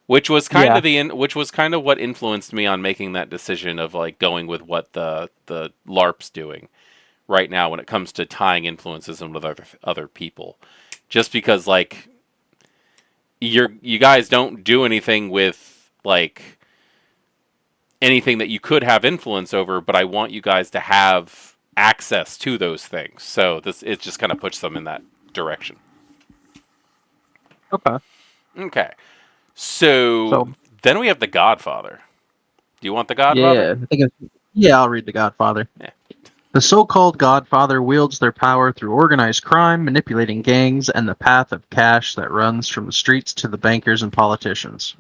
Speaker 1: Which was kind of what influenced me on making that decision of like going with what the LARP's doing right now when it comes to tying influences in with other people. Just because like you guys don't do anything with like anything that you could have influence over, but I want you guys to have access to those things. So this it just kind of puts them in that direction.
Speaker 2: Okay.
Speaker 1: Okay. So
Speaker 2: So
Speaker 1: then we have the Godfather. Do you want the Godfather?
Speaker 2: yeah, yeah, I'll read The Godfather.
Speaker 1: Yeah.
Speaker 2: The so-called Godfather wields their power through organized crime, manipulating gangs, and the path of cash that runs from the streets to the bankers and politicians.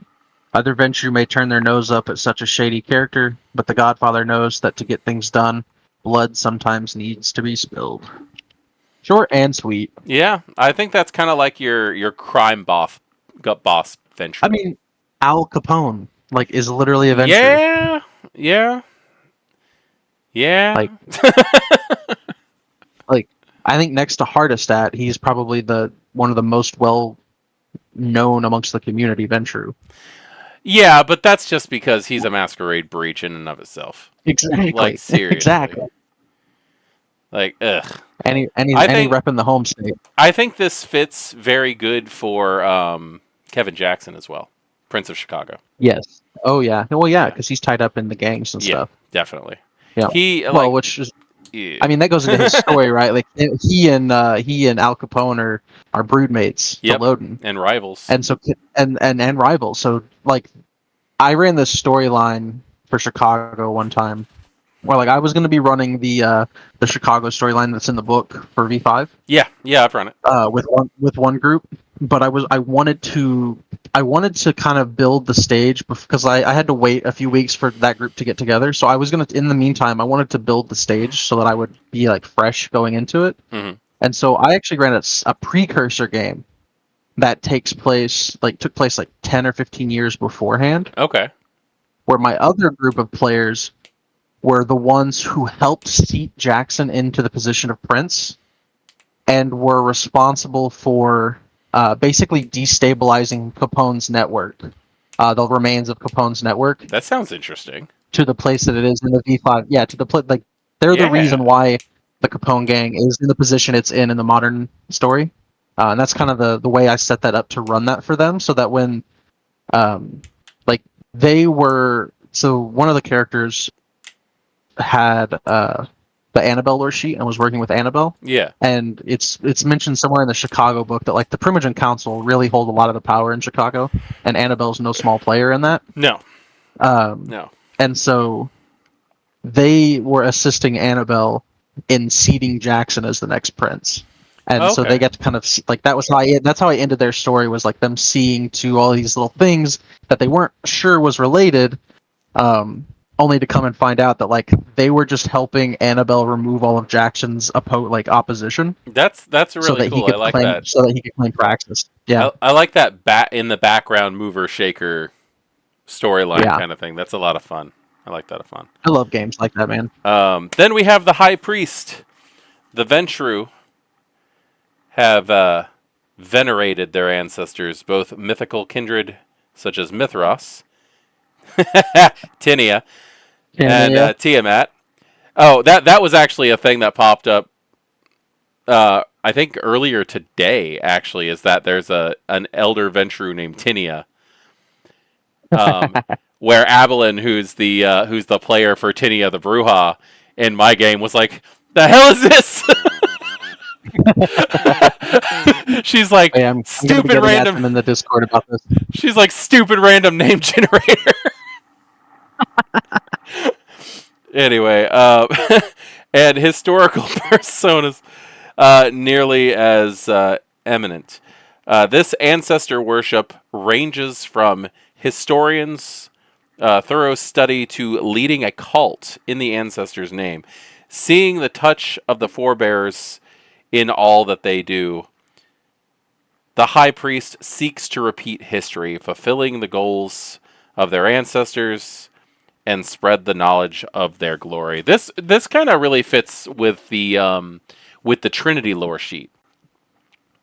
Speaker 2: Other Ventrue may turn their nose up at such a shady character, but the Godfather knows that to get things done, blood sometimes needs to be spilled. Short and sweet.
Speaker 1: Yeah, I think that's kind of like your crime boss
Speaker 2: I
Speaker 1: Ventrue.
Speaker 2: mean, Al Capone like is literally a Ventrue.
Speaker 1: Yeah, yeah,
Speaker 2: Like
Speaker 1: yeah.
Speaker 2: like I think next to Hardestat, he's probably the one of the most well known amongst the community Ventrue.
Speaker 1: Yeah, but that's just because he's a masquerade breach in and of itself. Like
Speaker 2: Exactly.
Speaker 1: seriously.
Speaker 2: Exactly.
Speaker 1: Like ugh.
Speaker 2: Any
Speaker 1: I
Speaker 2: any
Speaker 1: think
Speaker 2: rep in the home state.
Speaker 1: I think this fits very good for Kevin Jackson as well, Prince of Chicago.
Speaker 2: Yes. Oh yeah. Well yeah,
Speaker 1: Yeah,
Speaker 2: because he's tied up in the gangs and
Speaker 1: yeah,
Speaker 2: stuff.
Speaker 1: definitely.
Speaker 2: Yeah.
Speaker 1: He
Speaker 2: Well,
Speaker 1: like
Speaker 2: which is
Speaker 1: yeah.
Speaker 2: I mean that goes into his story, right? Like he and Al Capone are broodmates to
Speaker 1: Yep,
Speaker 2: Loden.
Speaker 1: and rivals.
Speaker 2: And so and rivals. So like I ran this storyline for Chicago one time where like I was going to be running the Chicago storyline that's in the book for V5
Speaker 1: Yeah, yeah, I've run it.
Speaker 2: with one group, but I wanted to kind of build the stage because I had to wait a few weeks for that group to get together. So I was gonna in the meantime I wanted to build the stage so that I would be like fresh going into it.
Speaker 1: Hmm.
Speaker 2: And so I actually ran a precursor game that took place like 10 or 15 years beforehand,
Speaker 1: Okay.
Speaker 2: where my other group of players were the ones who helped seat Jackson into the position of prince and were responsible for basically destabilizing Capone's network, the remains of Capone's network,
Speaker 1: That sounds interesting.
Speaker 2: to the place that it is in the V5. Yeah, to the place like they're the reason
Speaker 1: Yeah.
Speaker 2: why the Capone gang is in the position it's in the modern story, and that's kind of the way I set that up to run that for them, so that when um, like they were so one of the characters had the Annabelle lore sheet and was working with Annabelle.
Speaker 1: Yeah.
Speaker 2: And it's mentioned somewhere in the Chicago book that like the Primogen Council really hold a lot of the power in Chicago, and Annabelle's no small player in that.
Speaker 1: No.
Speaker 2: Um,
Speaker 1: No.
Speaker 2: and so they were assisting Annabelle in seeding Jackson as the next prince. And so they
Speaker 1: Okay.
Speaker 2: get to kind of like that was how that's how I ended their story, was like them seeing to all these little things that they weren't sure was related, only to come and find out that like they were just helping Annabelle remove all of Jackson's opposition,
Speaker 1: That's really cool. I like that.
Speaker 2: so that he could claim Praxis. Yeah,
Speaker 1: I like that in the background mover shaker storyline
Speaker 2: yeah,
Speaker 1: kind of thing. That's a lot of fun. I like that a fun.
Speaker 2: I love games like that, man.
Speaker 1: Then we have the High Priest. The Ventrue have venerated their ancestors, both mythical kindred such as Mithras, Tinia,
Speaker 2: Yeah,
Speaker 1: and
Speaker 2: yeah.
Speaker 1: Tiamat. Oh, that was actually a thing that popped up. I think earlier today, actually, is that there's an elder Ventrue named Tinia, um, where Avalon, who's the player for Tinia the Bruja in my game, was like, "The hell is this?" She's like,
Speaker 2: Hey, I'm gonna be
Speaker 1: stupid
Speaker 2: getting at
Speaker 1: random.
Speaker 2: them in the Discord about this.
Speaker 1: She's like, stupid random name generator. Anyway, and historical personas nearly as eminent. This ancestor worship ranges from historians' thorough study to leading a cult in the ancestor's name, seeing the touch of the forebears in all that they do. The high priest seeks to repeat history, fulfilling the goals of their ancestors and spread the knowledge of their glory. This kind of really fits with the Trinity lore sheet.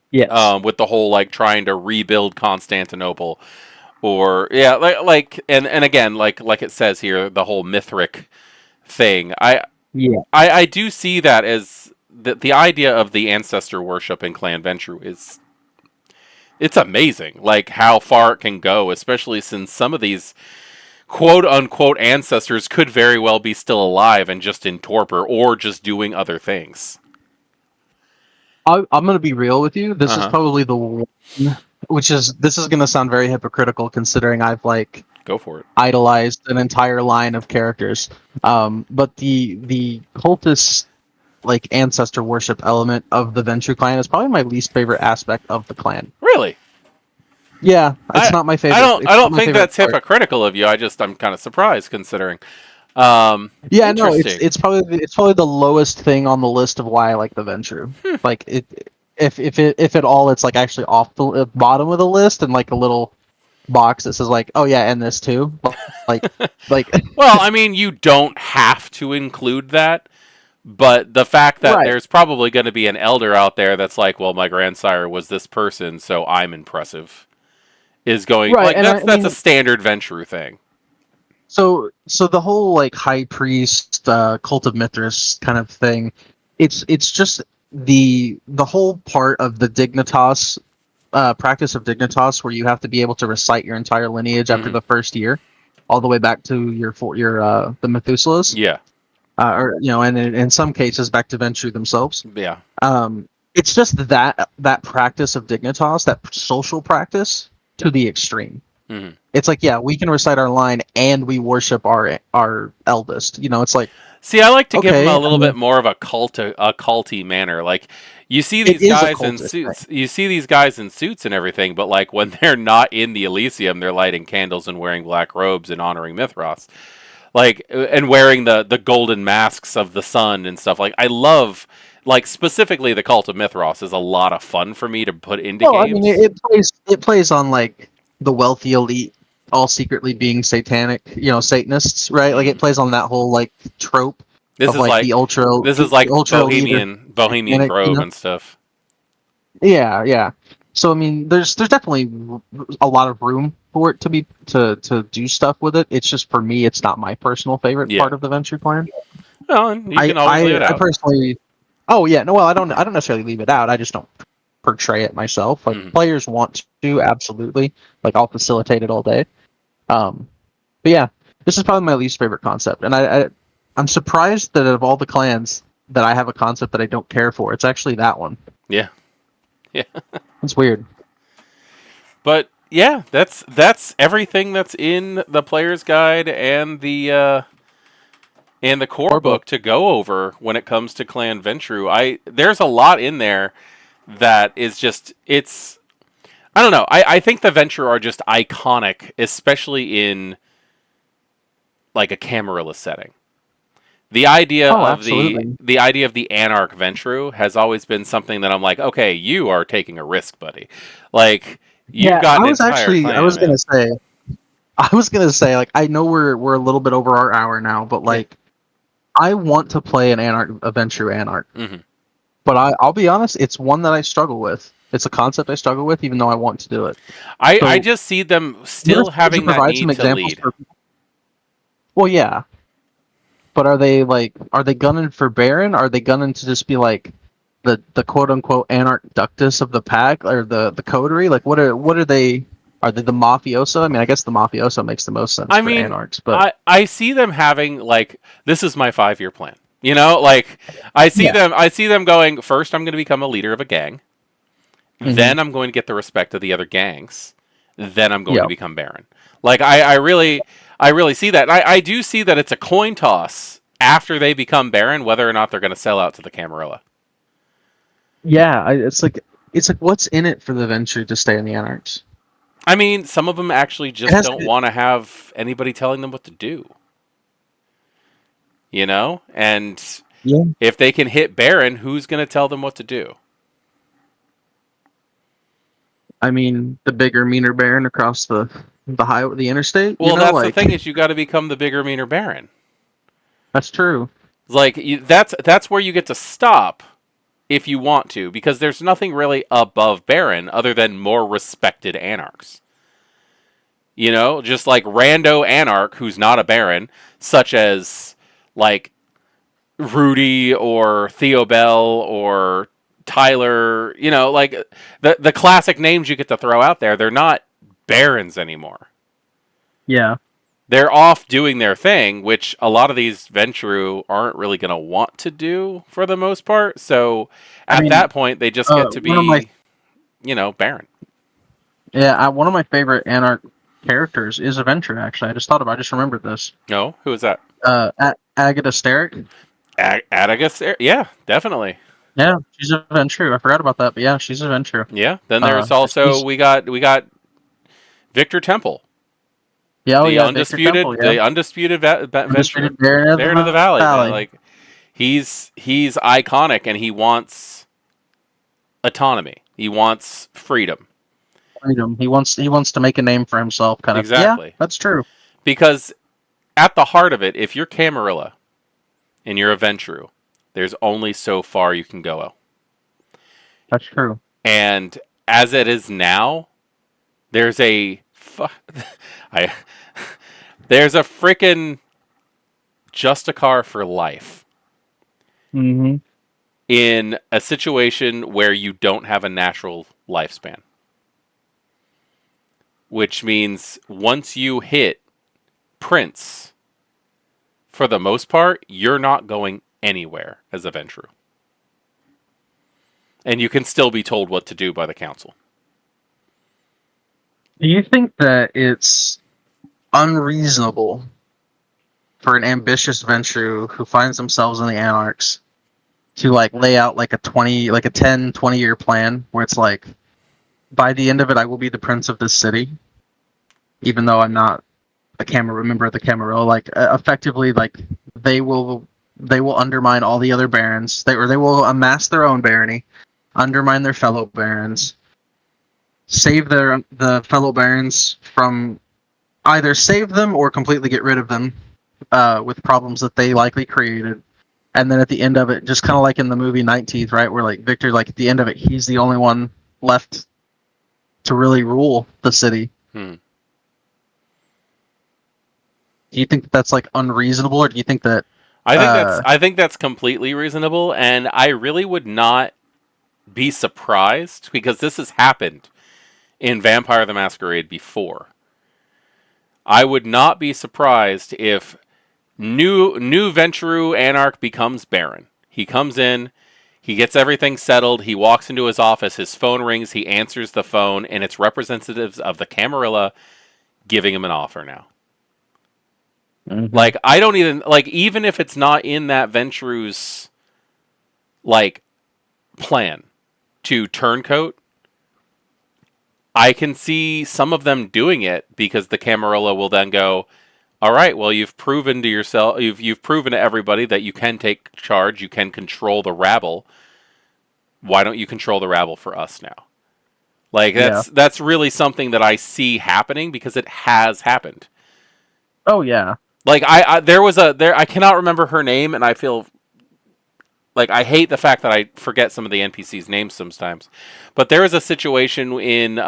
Speaker 2: Yes.
Speaker 1: With the whole like trying to rebuild Constantinople, or yeah, and again like it says here, the whole Mithric thing.
Speaker 2: Yeah.
Speaker 1: I do see that as the idea of the ancestor worship in Clan Ventrue is it's amazing, like how far it can go, especially since some of these quote unquote ancestors could very well be still alive and just in torpor or just doing other things.
Speaker 2: I'm gonna be real with you. This
Speaker 1: Uh
Speaker 2: is
Speaker 1: huh.
Speaker 2: probably the one, this is gonna sound very hypocritical considering I've like
Speaker 1: Go for it.
Speaker 2: idolized an entire line of characters. But the cultist like ancestor worship element of the Ventrue clan is probably my least favorite aspect of the clan.
Speaker 1: Really?
Speaker 2: Yeah, it's
Speaker 1: I
Speaker 2: not my
Speaker 1: I
Speaker 2: favorite.
Speaker 1: don't I
Speaker 2: It's not
Speaker 1: don't
Speaker 2: my
Speaker 1: think
Speaker 2: favorite
Speaker 1: that's
Speaker 2: part.
Speaker 1: hypocritical of you. I'm kind of surprised considering.
Speaker 2: Yeah, no,
Speaker 1: Interesting.
Speaker 2: it's probably the lowest thing on the list of why I like the Ventrue. Like it, if at all, it's like actually off the bottom of the list and like a little box that says like, oh yeah, and this too. Like like
Speaker 1: Well, I mean, you don't have to include that, but the fact that
Speaker 2: right,
Speaker 1: there's probably going to be an elder out there that's like, well, my grandsire was this person, so I'm impressive, is going
Speaker 2: right,
Speaker 1: like
Speaker 2: and I
Speaker 1: that's a
Speaker 2: mean,
Speaker 1: standard Ventrue thing.
Speaker 2: so the whole like high priest, cult of Mithras kind of thing, it's just the whole part of the dignitas, practice of dignitas, where you have to be able to recite your entire lineage after
Speaker 1: Hmm.
Speaker 2: the first year, all the way back to your the Methuselahs,
Speaker 1: Yeah,
Speaker 2: or and in some cases back to Ventrue themselves.
Speaker 1: yeah.
Speaker 2: It's just that practice of dignitas, that social practice, to the extreme.
Speaker 1: Hmm.
Speaker 2: It's like, yeah, we can recite our line and we worship our eldest. It's like,
Speaker 1: See, I like to give them
Speaker 2: okay,
Speaker 1: a
Speaker 2: I
Speaker 1: little bit
Speaker 2: mean,
Speaker 1: more of a culty manner. Like you see
Speaker 2: it
Speaker 1: these
Speaker 2: is a
Speaker 1: guys in
Speaker 2: cultist thing.
Speaker 1: suits, and everything, but like when they're not in the Elysium, they're lighting candles and wearing black robes and honoring Mithras, like and wearing the golden masks of the sun and stuff. Like I love, like specifically the cult of Mithras is a lot of fun for me to put into
Speaker 2: Well, I mean,
Speaker 1: games.
Speaker 2: it plays on like the wealthy elite all secretly being satanic, Satanists, right? Like it
Speaker 1: Hmm.
Speaker 2: plays on that whole like trope
Speaker 1: This
Speaker 2: of
Speaker 1: is
Speaker 2: like
Speaker 1: like
Speaker 2: the ultra
Speaker 1: this is
Speaker 2: the
Speaker 1: like
Speaker 2: ultra elite or
Speaker 1: Bohemian
Speaker 2: satanic,
Speaker 1: Grove and stuff.
Speaker 2: Yeah, yeah. So I mean, there's definitely a lot of room for it to be to do stuff with it. It's just for me, it's not my personal favorite
Speaker 1: Yeah.
Speaker 2: part of the Venture clan.
Speaker 1: Well, and you
Speaker 2: I
Speaker 1: can always leave
Speaker 2: I,
Speaker 1: it
Speaker 2: I
Speaker 1: out.
Speaker 2: personally, oh yeah, no, well, I don't necessarily leave it out. I just don't portray it myself. Like
Speaker 1: Hmm.
Speaker 2: players want to, absolutely. Like I'll facilitate it all day. Um, but yeah, this is probably my least favorite concept, and I'm surprised that of all the clans, that I have a concept that I don't care for. It's actually that one.
Speaker 1: Yeah. Yeah.
Speaker 2: It's weird.
Speaker 1: But yeah, that's everything that's in the player's guide and the core
Speaker 2: Core book.
Speaker 1: book to go over when it comes to Clan Ventrue. There's a lot in there that is just it's I don't know. I think the Ventrue are just iconic, especially in like a Camarilla setting.
Speaker 2: Oh, absolutely.
Speaker 1: The idea of the Anarch Ventrue has always been something that I'm like, okay, you are taking a risk, buddy. Like you've
Speaker 2: Yeah,
Speaker 1: got an entire
Speaker 2: I
Speaker 1: clan,
Speaker 2: was
Speaker 1: man.
Speaker 2: gonna say, like, I know we're a little bit over our hour now, but
Speaker 1: Yeah.
Speaker 2: like, I want to play an Anarch, a Ventrue Anarch,
Speaker 1: hmm
Speaker 2: but I'll be honest, it's one that I struggle with. It's a concept I struggle with, even though I want to do it.
Speaker 1: I
Speaker 2: So,
Speaker 1: just see them
Speaker 2: would
Speaker 1: still
Speaker 2: you
Speaker 1: having that
Speaker 2: provide some
Speaker 1: need to
Speaker 2: examples
Speaker 1: lead.
Speaker 2: for? Well, yeah, but are they gunning for Baron? Are they gunning to just be like the quote unquote Anarch Ductus of the pack, or the coterie? Like, what are they? Are they the mafioso? I mean, I guess the mafioso makes the most sense
Speaker 1: I
Speaker 2: for
Speaker 1: mean,
Speaker 2: Anarchs, but
Speaker 1: I see them having like this is my 5 year plan. You know, like
Speaker 2: yeah.
Speaker 1: I see them going first. I'm going to become a leader of a gang.
Speaker 2: Hmm.
Speaker 1: Then I'm going to get the respect of the other gangs. Then I'm going to
Speaker 2: Yeah.
Speaker 1: become Baron. Like I really see that. I do see that it's a coin toss after they become Baron whether or not they're going to sell out to the Camarilla.
Speaker 2: Yeah, it's like what's in it for the Venture to stay in the Anarchs?
Speaker 1: I mean, some of them actually
Speaker 2: It
Speaker 1: just
Speaker 2: has
Speaker 1: don't
Speaker 2: to,
Speaker 1: want to have anybody telling them what to do. You know, and
Speaker 2: yeah.
Speaker 1: if they can hit Baron, who's going to tell them what to do?
Speaker 2: I mean, the bigger, meaner Baron across the interstate.
Speaker 1: Well, that's the thing is you got to become the bigger, meaner Baron.
Speaker 2: That's true.
Speaker 1: Like that's where you get to stop if you want to, because there's nothing really above Baron other than more respected anarchs. You know, just like rando anarch who's not a Baron, such as like Rudy or Theo Bell or Tyler. You know, like the classic names you get to throw out there. They're not Barons anymore.
Speaker 2: Yeah.
Speaker 1: They're off doing their thing, which a lot of these Ventrue aren't really going to want to do for the most part. So
Speaker 2: I
Speaker 1: at
Speaker 2: mean,
Speaker 1: that point, they just get to
Speaker 2: one of my
Speaker 1: be, you know, Baron.
Speaker 2: one of my favorite Anarch characters is a Venture. Actually, I just remembered this.
Speaker 1: No, who is that?
Speaker 2: Agata Steric.
Speaker 1: Atticus? Yeah, definitely.
Speaker 2: Yeah, she's a Venture. I forgot about that, but yeah, she's a Venture.
Speaker 1: Yeah. Then there's also
Speaker 2: She's
Speaker 1: we got Victor Temple,
Speaker 2: yeah, oh yeah, Victor Temple. Yeah,
Speaker 1: the undisputed Ventrue,
Speaker 2: undisputed Baron of
Speaker 1: Baron of the
Speaker 2: the
Speaker 1: Valley, man.
Speaker 2: Valley.
Speaker 1: Like he's iconic, and he wants autonomy. He wants freedom.
Speaker 2: Freedom. He wants to make a name for himself. Kind of. Yeah,
Speaker 1: Exactly.
Speaker 2: that's true.
Speaker 1: Because at the heart of it, if you're Camarilla and you're a Ventrue, there's only so far you can go.
Speaker 2: That's true.
Speaker 1: And as it is now, there's a I there's a freaking Justicar for life
Speaker 2: Hmm.
Speaker 1: in a situation where you don't have a natural lifespan. Which means once you hit Prince, for the most part, you're not going anywhere as a Ventrue. And you can still be told what to do by the council.
Speaker 2: Do you think that it's unreasonable for an ambitious Ventrue who finds themselves in the Anarchs to like lay out like a 10, 20 year plan where it's like by the end of it I will be the prince of this city, even though I'm not a camera member of the Camarilla, like effectively like they will they will undermine all the other barons. They will amass their own barony, undermine their fellow barons, save the fellow barons from either save them or completely get rid of them with problems that they likely created. And then at the end of it, just kind of like in the movie 19th, right, where like Victor, like at the end of it, he's the only one left to really rule the city.
Speaker 1: Hmm.
Speaker 2: Do you think that that's like unreasonable, or do you think that?
Speaker 1: I think that's completely reasonable, and I really would not be surprised because this has happened in Vampire the Masquerade before. I would not be surprised if new Ventrue Anarch becomes Baron. He comes in, he gets everything settled, he walks into his office, his phone rings, he answers the phone, and it's representatives of the Camarilla giving him an offer now.
Speaker 2: Mm-hmm.
Speaker 1: Like, I don't even, like, even if it's not in that Ventrue's, like, plan to turncoat, I can see some of them doing it because the Camarilla will then go, all right, well, you've proven to yourself, you've proven to everybody that you can take charge, you can control the rabble. Why don't you control the rabble for us now? Like
Speaker 2: Yeah.
Speaker 1: that's really something that I see happening because it has happened.
Speaker 2: Oh yeah.
Speaker 1: Like there was a there I cannot remember her name, and I feel like I hate the fact that I forget some of the NPCs' names sometimes. But there was a situation in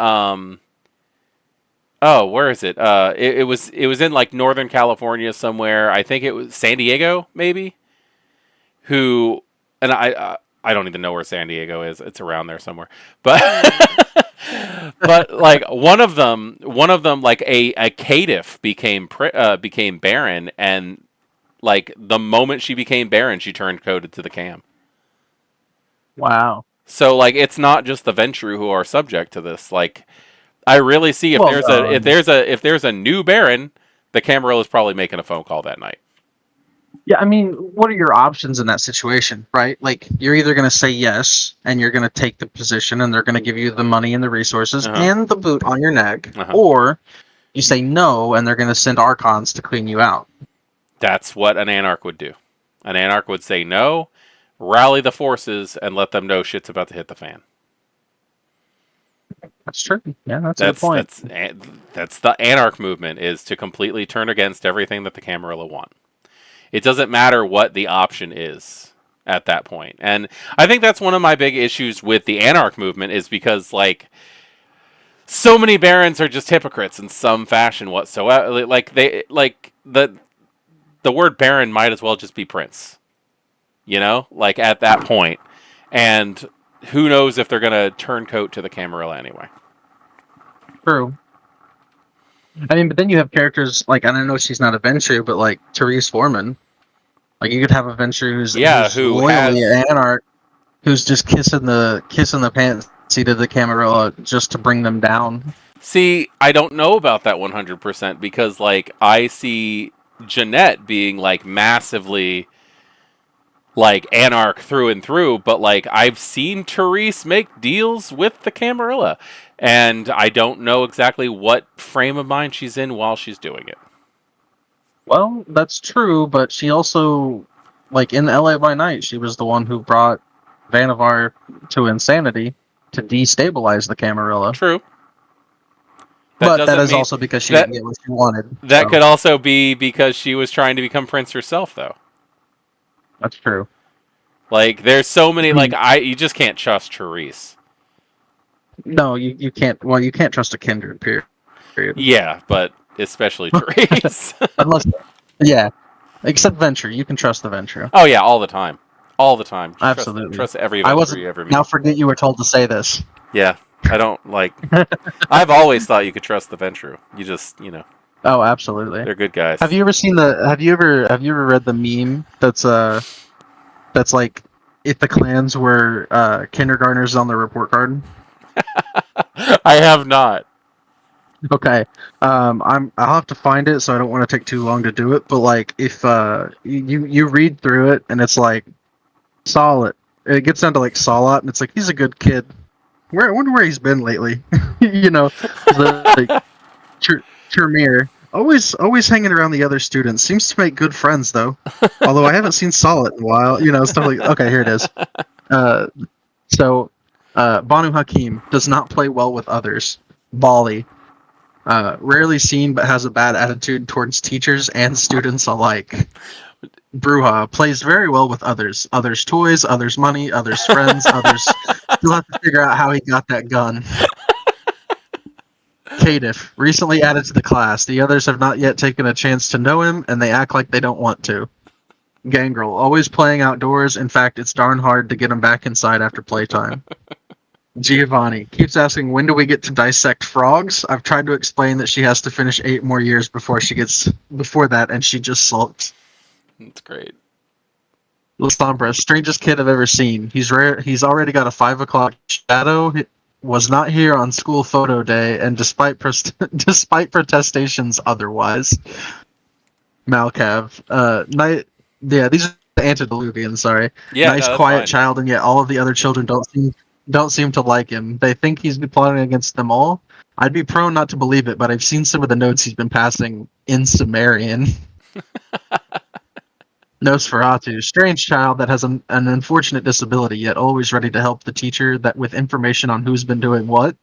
Speaker 1: oh, where is it? It was in like Northern California somewhere. I think it was San Diego, maybe. Who and I don't even know where San Diego is. It's around there somewhere. But but like one of them like a caitiff became Baron, and like the moment she became Baron, she turned coded to the cam.
Speaker 2: Wow.
Speaker 1: So like it's not just the Ventrue who are subject to this. Like I really see if
Speaker 2: Well,
Speaker 1: there's a
Speaker 2: no.
Speaker 1: if there's a new Baron, the Camarilla is probably making a phone call that night.
Speaker 2: Yeah, I mean, what are your options in that situation, right? Like, you're either going to say yes, and you're going to take the position, and they're going to give you the money and the resources
Speaker 1: Uh huh.
Speaker 2: and the boot on your neck,
Speaker 1: Uh huh.
Speaker 2: or you say no, and they're going to send archons to clean you out.
Speaker 1: That's what an Anarch would do. An Anarch would say no, rally the forces, and let them know shit's about to hit the fan.
Speaker 2: That's true. Yeah, that's a good
Speaker 1: That's
Speaker 2: point.
Speaker 1: that's that's the Anarch movement, is to completely turn against everything that the Camarilla want. It doesn't matter what the option is at that point. And I think that's one of my big issues with the Anarch movement, is because like so many barons are just hypocrites in some fashion whatsoever. Like they like the word baron might as well just be prince. You know? Like at that point. And who knows if they're gonna turncoat to the Camarilla anyway.
Speaker 2: True. I mean, but then you have characters like, and I know she's not a Ventrue, but like Therese Foreman. Like, you could have a Ventrue
Speaker 1: Yeah,
Speaker 2: who's
Speaker 1: who
Speaker 2: loyally
Speaker 1: has
Speaker 2: an Anarch, who's just kissing the pants seat of the Camarilla just to bring them down.
Speaker 1: See, I don't know about that 100% because, like, I see Jeanette being, like, massively, like, Anarch through and through, but, like, I've seen Therese make deals with the Camarilla, and I don't know exactly what frame of mind she's in while she's doing it.
Speaker 2: Well, that's true, but she also, like in LA by Night, she was the one who brought Vannevar to insanity to destabilize the Camarilla.
Speaker 1: True. That
Speaker 2: But that
Speaker 1: doesn't
Speaker 2: is
Speaker 1: mean
Speaker 2: also because she
Speaker 1: that
Speaker 2: didn't get what she wanted.
Speaker 1: that
Speaker 2: So
Speaker 1: could also be because she was trying to become Prince herself, though.
Speaker 2: that's true.
Speaker 1: Like, there's so many,
Speaker 2: I
Speaker 1: like,
Speaker 2: mean,
Speaker 1: you just can't trust Therese.
Speaker 2: no, you can't. Well, you can't trust a kindred. Period.
Speaker 1: Yeah, but especially Therese.
Speaker 2: Unless, yeah, except Venture, you can trust the Venture.
Speaker 1: Oh yeah, all the time, all the time. Just trust
Speaker 2: Absolutely.
Speaker 1: trust every
Speaker 2: I
Speaker 1: venture
Speaker 2: wasn't.
Speaker 1: you ever
Speaker 2: Now
Speaker 1: meet.
Speaker 2: forget you were told to say this.
Speaker 1: Yeah, I don't like. I've always thought you could trust the Ventrue. You just,
Speaker 2: Oh, absolutely.
Speaker 1: they're good guys.
Speaker 2: Have you ever seen the? Have you ever read the meme that's like, if the clans were kindergartners on the report card?
Speaker 1: I have not.
Speaker 2: Okay. I'll have to find it, so I don't want to take too long to do it. But like, if you read through it and it's like solid, it gets down to like Salat, and it's like, he's a good kid. I wonder where he's been lately. Like Tremere, always hanging around the other students. Seems to make good friends though. Although I haven't seen Salat in a while. Stuff like. Okay, here it is. Uh, Banu Hakim does not play well with others. Bali, rarely seen but has a bad attitude towards teachers and students alike. Bruja plays very well with others. Others' toys, others' money, others' friends, others. You'll have to figure out how he got that gun. Caitiff, recently added to the class. The others have not yet taken a chance to know him, and they act like they don't want to. Gangrel, always playing outdoors. In fact, it's darn hard to get him back inside after playtime. Giovanni keeps asking, when do we get to dissect frogs? I've tried to explain that she has to finish 8 more years before that, and she just sulks.
Speaker 1: It's great.
Speaker 2: Lasombra, strangest kid I've ever seen. He's rare. He's already got a 5 o'clock shadow. He was not here on school photo day, and despite protestations otherwise. Malcav. Night. Yeah, these are the antediluvians. Sorry.
Speaker 1: Yeah,
Speaker 2: Nice,
Speaker 1: no, that's
Speaker 2: quiet
Speaker 1: fine.
Speaker 2: child, and yet all of the other children don't seem to like him. They think he's been plotting against them all. I'd be prone not to believe it, but I've seen some of the notes he's been passing in Sumerian. Nosferatu, strange child that has an unfortunate disability, yet always ready to help the teacher that with information on who's been doing what.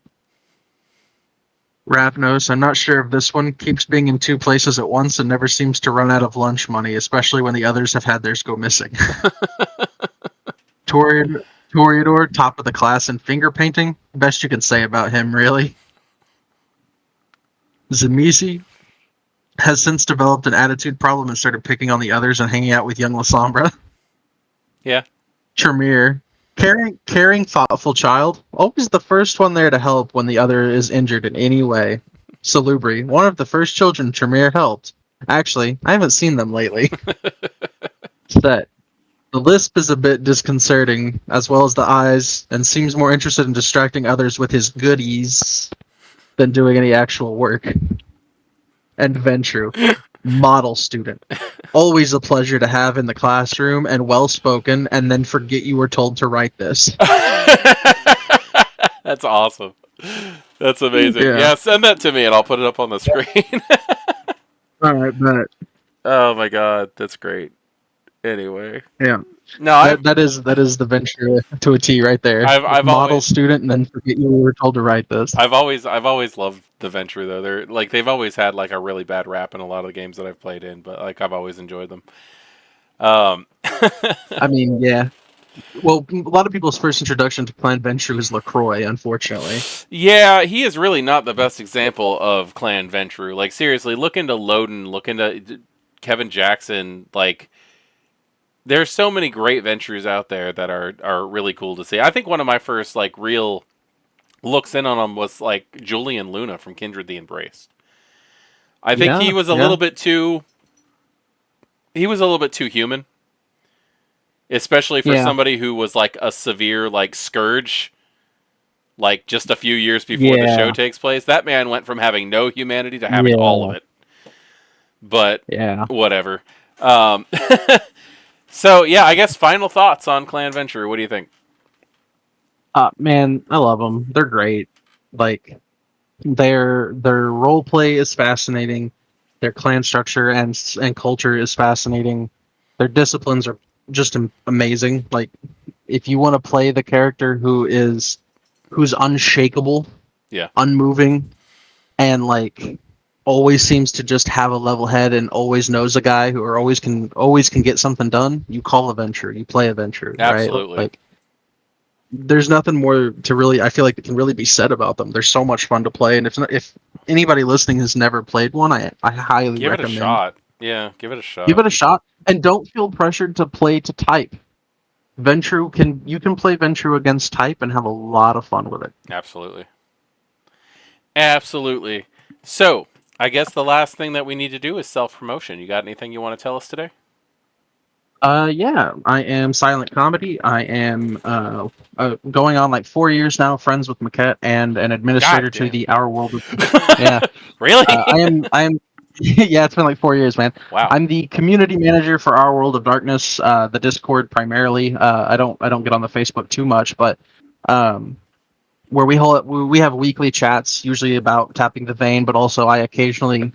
Speaker 2: Ravnos, I'm not sure if this one keeps being in two places at once and never seems to run out of lunch money, especially when the others have had theirs go missing. Toriador, Toriador, top of the class in finger painting. Best you can say about him, really. Zamisi has since developed an attitude problem and started picking on the others and hanging out with young Lasombra.
Speaker 1: Yeah.
Speaker 2: Tremere, caring, thoughtful child, always the first one there to help when the other is injured in any way. Salubri, one of the first children Tremere helped. Actually, I haven't seen them lately. Set. The lisp is a bit disconcerting, as well as the eyes, and seems more interested in distracting others with his goodies than doing any actual work. And Ventrue, model student. Always a pleasure to have in the classroom and well spoken, and then forget you were told to write this.
Speaker 1: That's awesome. That's amazing.
Speaker 2: Yeah.
Speaker 1: Yeah, send that to me and I'll put it up on the screen.
Speaker 2: Alright, but
Speaker 1: Oh my god, that's great. Anyway,
Speaker 2: yeah.
Speaker 1: no,
Speaker 2: That is the Venture to a T right there.
Speaker 1: I've
Speaker 2: Model
Speaker 1: always
Speaker 2: student and then forget you were told to write this.
Speaker 1: I've always loved the Venture though. They've always had like a really bad rap in a lot of the games that I've played in, but like I've always enjoyed them. Um,
Speaker 2: I mean, yeah. Well, a lot of people's first introduction to Clan Venture was LaCroix, unfortunately.
Speaker 1: yeah, he is really not the best example of Clan Ventrue. Like seriously, look into Loden, look into Kevin Jackson. Like there's so many great Ventures out there that are really cool to see. I think one of my first like real looks in on him was like Julian Luna from Kindred the Embraced. I think
Speaker 2: Yeah,
Speaker 1: he was a
Speaker 2: yeah,
Speaker 1: little bit too human, especially for
Speaker 2: yeah,
Speaker 1: somebody who was like a severe like scourge like just a few years before the show
Speaker 2: yeah,
Speaker 1: takes place. That man went from having no humanity to having all of
Speaker 2: yeah,
Speaker 1: it. But
Speaker 2: yeah.
Speaker 1: whatever. Um, so yeah, I guess final thoughts on Clan Venture. What do you think?
Speaker 2: Man, I love them. They're great. Like their role play is fascinating. Their clan structure and culture is fascinating. Their disciplines are just amazing. Like if you want to play the character who's unshakable,
Speaker 1: Yeah,
Speaker 2: unmoving, and like always seems to just have a level head and always knows a guy who or always can get something done, you call a venture, you play a venture, right?
Speaker 1: absolutely.
Speaker 2: Like there's nothing more to really I feel like it can really be said about them. They're so much fun to play, and if anybody listening has never played one, I highly
Speaker 1: Give it a
Speaker 2: recommend.
Speaker 1: shot. Yeah, give it a
Speaker 2: Give
Speaker 1: shot.
Speaker 2: it a shot and don't feel pressured to play to type. Ventrue can you can play Ventrue against type and have a lot of fun with it.
Speaker 1: Absolutely. Absolutely. So, I guess the last thing that we need to do is self promotion. You got anything you want to tell us today?
Speaker 2: Yeah, I am silent comedy. I am going on like 4 years now, friends with Mekhet and an
Speaker 1: God
Speaker 2: administrator to
Speaker 1: damn.
Speaker 2: the Our World. Yeah, I
Speaker 1: Really?
Speaker 2: am. I am. Yeah, it's been like 4 years, man.
Speaker 1: Wow.
Speaker 2: I'm the community manager for Our World of Darkness, the Discord primarily. I don't get on the Facebook too much, but um, where we have weekly chats, usually about tapping the vein, but also I occasionally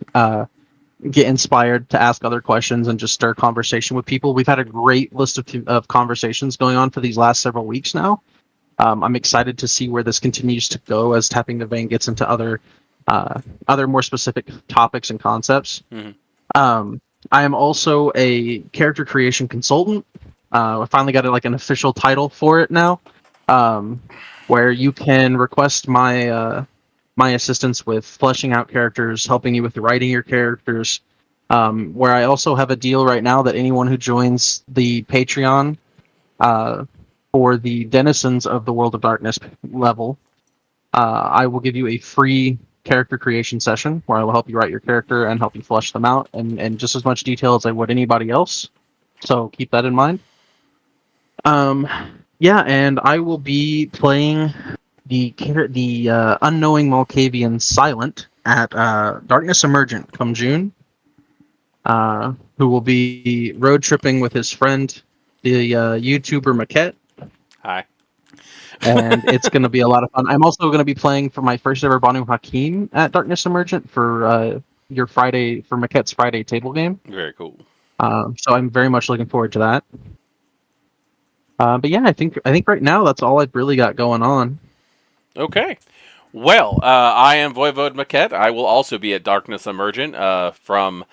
Speaker 2: get inspired to ask other questions and just stir conversation with people. We've had a great list of conversations going on for these last several weeks now. I'm excited to see where this continues to go as Tapping the Vein gets into other more specific topics and concepts.
Speaker 1: Hmm.
Speaker 2: Um, I am also a character creation consultant. I finally got like an official title for it now, um, where you can request my assistance with fleshing out characters, helping you with writing your characters. Where I also have a deal right now that anyone who joins the Patreon uh, for the Denizens of the World of Darkness level, I will give you a free character creation session where I will help you write your character and help you flesh them out and just as much detail as I would anybody else. So keep that in mind. Um, yeah, and I will be playing the unknowing Malkavian Silent at Darkness Emergent come June. Who will be road tripping with his friend, the YouTuber Mekhet,
Speaker 1: Hi.
Speaker 2: and it's going to be a lot of fun. I'm also going to be playing for my first ever Banu Hakim at Darkness Emergent for your Friday for Mekhet's Friday table game.
Speaker 1: Very cool.
Speaker 2: So I'm very much looking forward to that. But yeah, I think right now that's all I've really got going on.
Speaker 1: Okay. Well, I am voivodemekhet. I will also be at Darkness Emergent from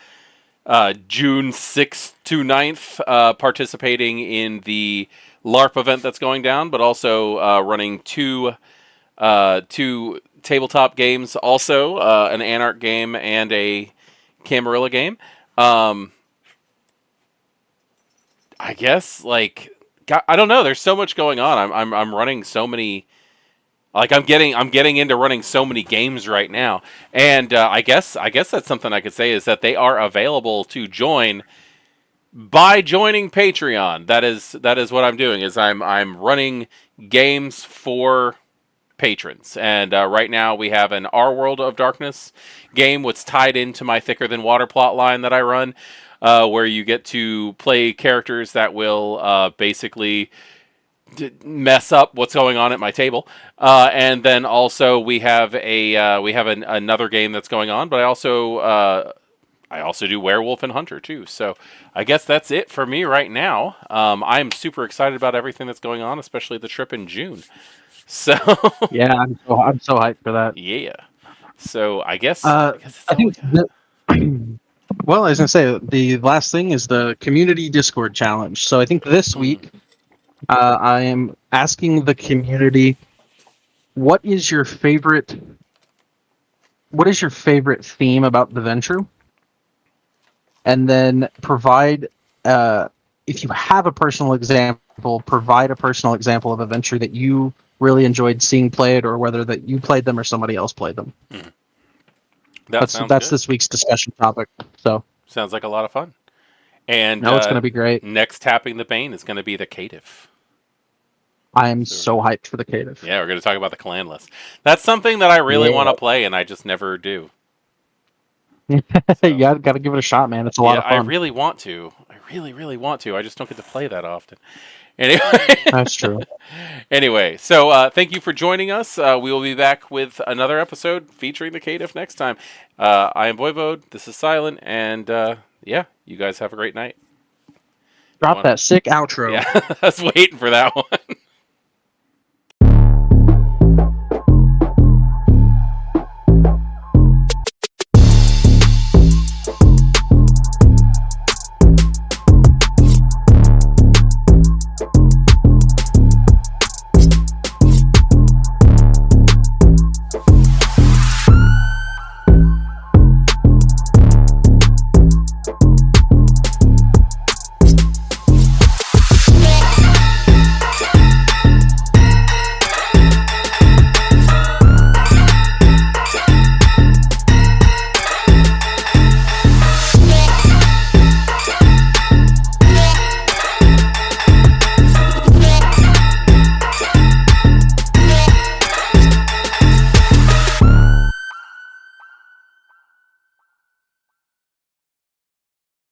Speaker 1: June 6th to 9th, participating in the LARP event that's going down, but also running two tabletop games, also an Anarch game and a Camarilla game. Um, I guess like I don't know. There's so much going on. I'm running so many. Like I'm getting into running so many games right now, and I guess that's something I could say is that they are available to join by joining Patreon. That is what I'm doing. Is I'm running games for patrons, and right now we have an Our World of Darkness game, what's tied into my Thicker Than Water plot line that I run, where you get to play characters that will basically mess up what's going on at my table. And then also we have another game that's going on, but I also do Werewolf and Hunter too. So I guess that's it for me right now. I'm super excited about everything that's going on, especially the trip in June. So
Speaker 2: Yeah, I'm so hyped for that.
Speaker 1: yeah. So I guess
Speaker 2: Uh,
Speaker 1: I guess that's
Speaker 2: I
Speaker 1: all we
Speaker 2: think
Speaker 1: got.
Speaker 2: that, well, I was gonna say the last thing is the community Discord challenge. So I think this
Speaker 1: Mm.
Speaker 2: week I am asking the community what is your favorite what is your favorite theme about the Ventrue, and then provide if you have a personal example, provide a personal example of a venture that you really enjoyed seeing played, or whether that you played them or somebody else played them.
Speaker 1: Mm. That sounds
Speaker 2: That's
Speaker 1: good.
Speaker 2: this week's discussion topic. So
Speaker 1: Sounds like a lot of fun. And
Speaker 2: no, it's going to be great.
Speaker 1: next tapping the bane is going to be the cative.
Speaker 2: I am
Speaker 1: So we're
Speaker 2: so
Speaker 1: gonna
Speaker 2: hyped for the Cative.
Speaker 1: yeah, we're going to talk about the clan list. That's something that I really want
Speaker 2: Yeah,
Speaker 1: to play, and I just never do.
Speaker 2: you
Speaker 1: So
Speaker 2: got to give it a shot, man. It's a lot
Speaker 1: yeah,
Speaker 2: of
Speaker 1: I
Speaker 2: fun.
Speaker 1: really want to. I really, really want to. I just don't get to play that often. Anyway,
Speaker 2: That's true.
Speaker 1: anyway, so thank you for joining us. We will be back with another episode featuring the Cative next time. I am Voivode. This is Silent, and yeah, you guys have a great night. You
Speaker 2: Drop
Speaker 1: want?
Speaker 2: that sick outro.
Speaker 1: Yeah, I was waiting for that one.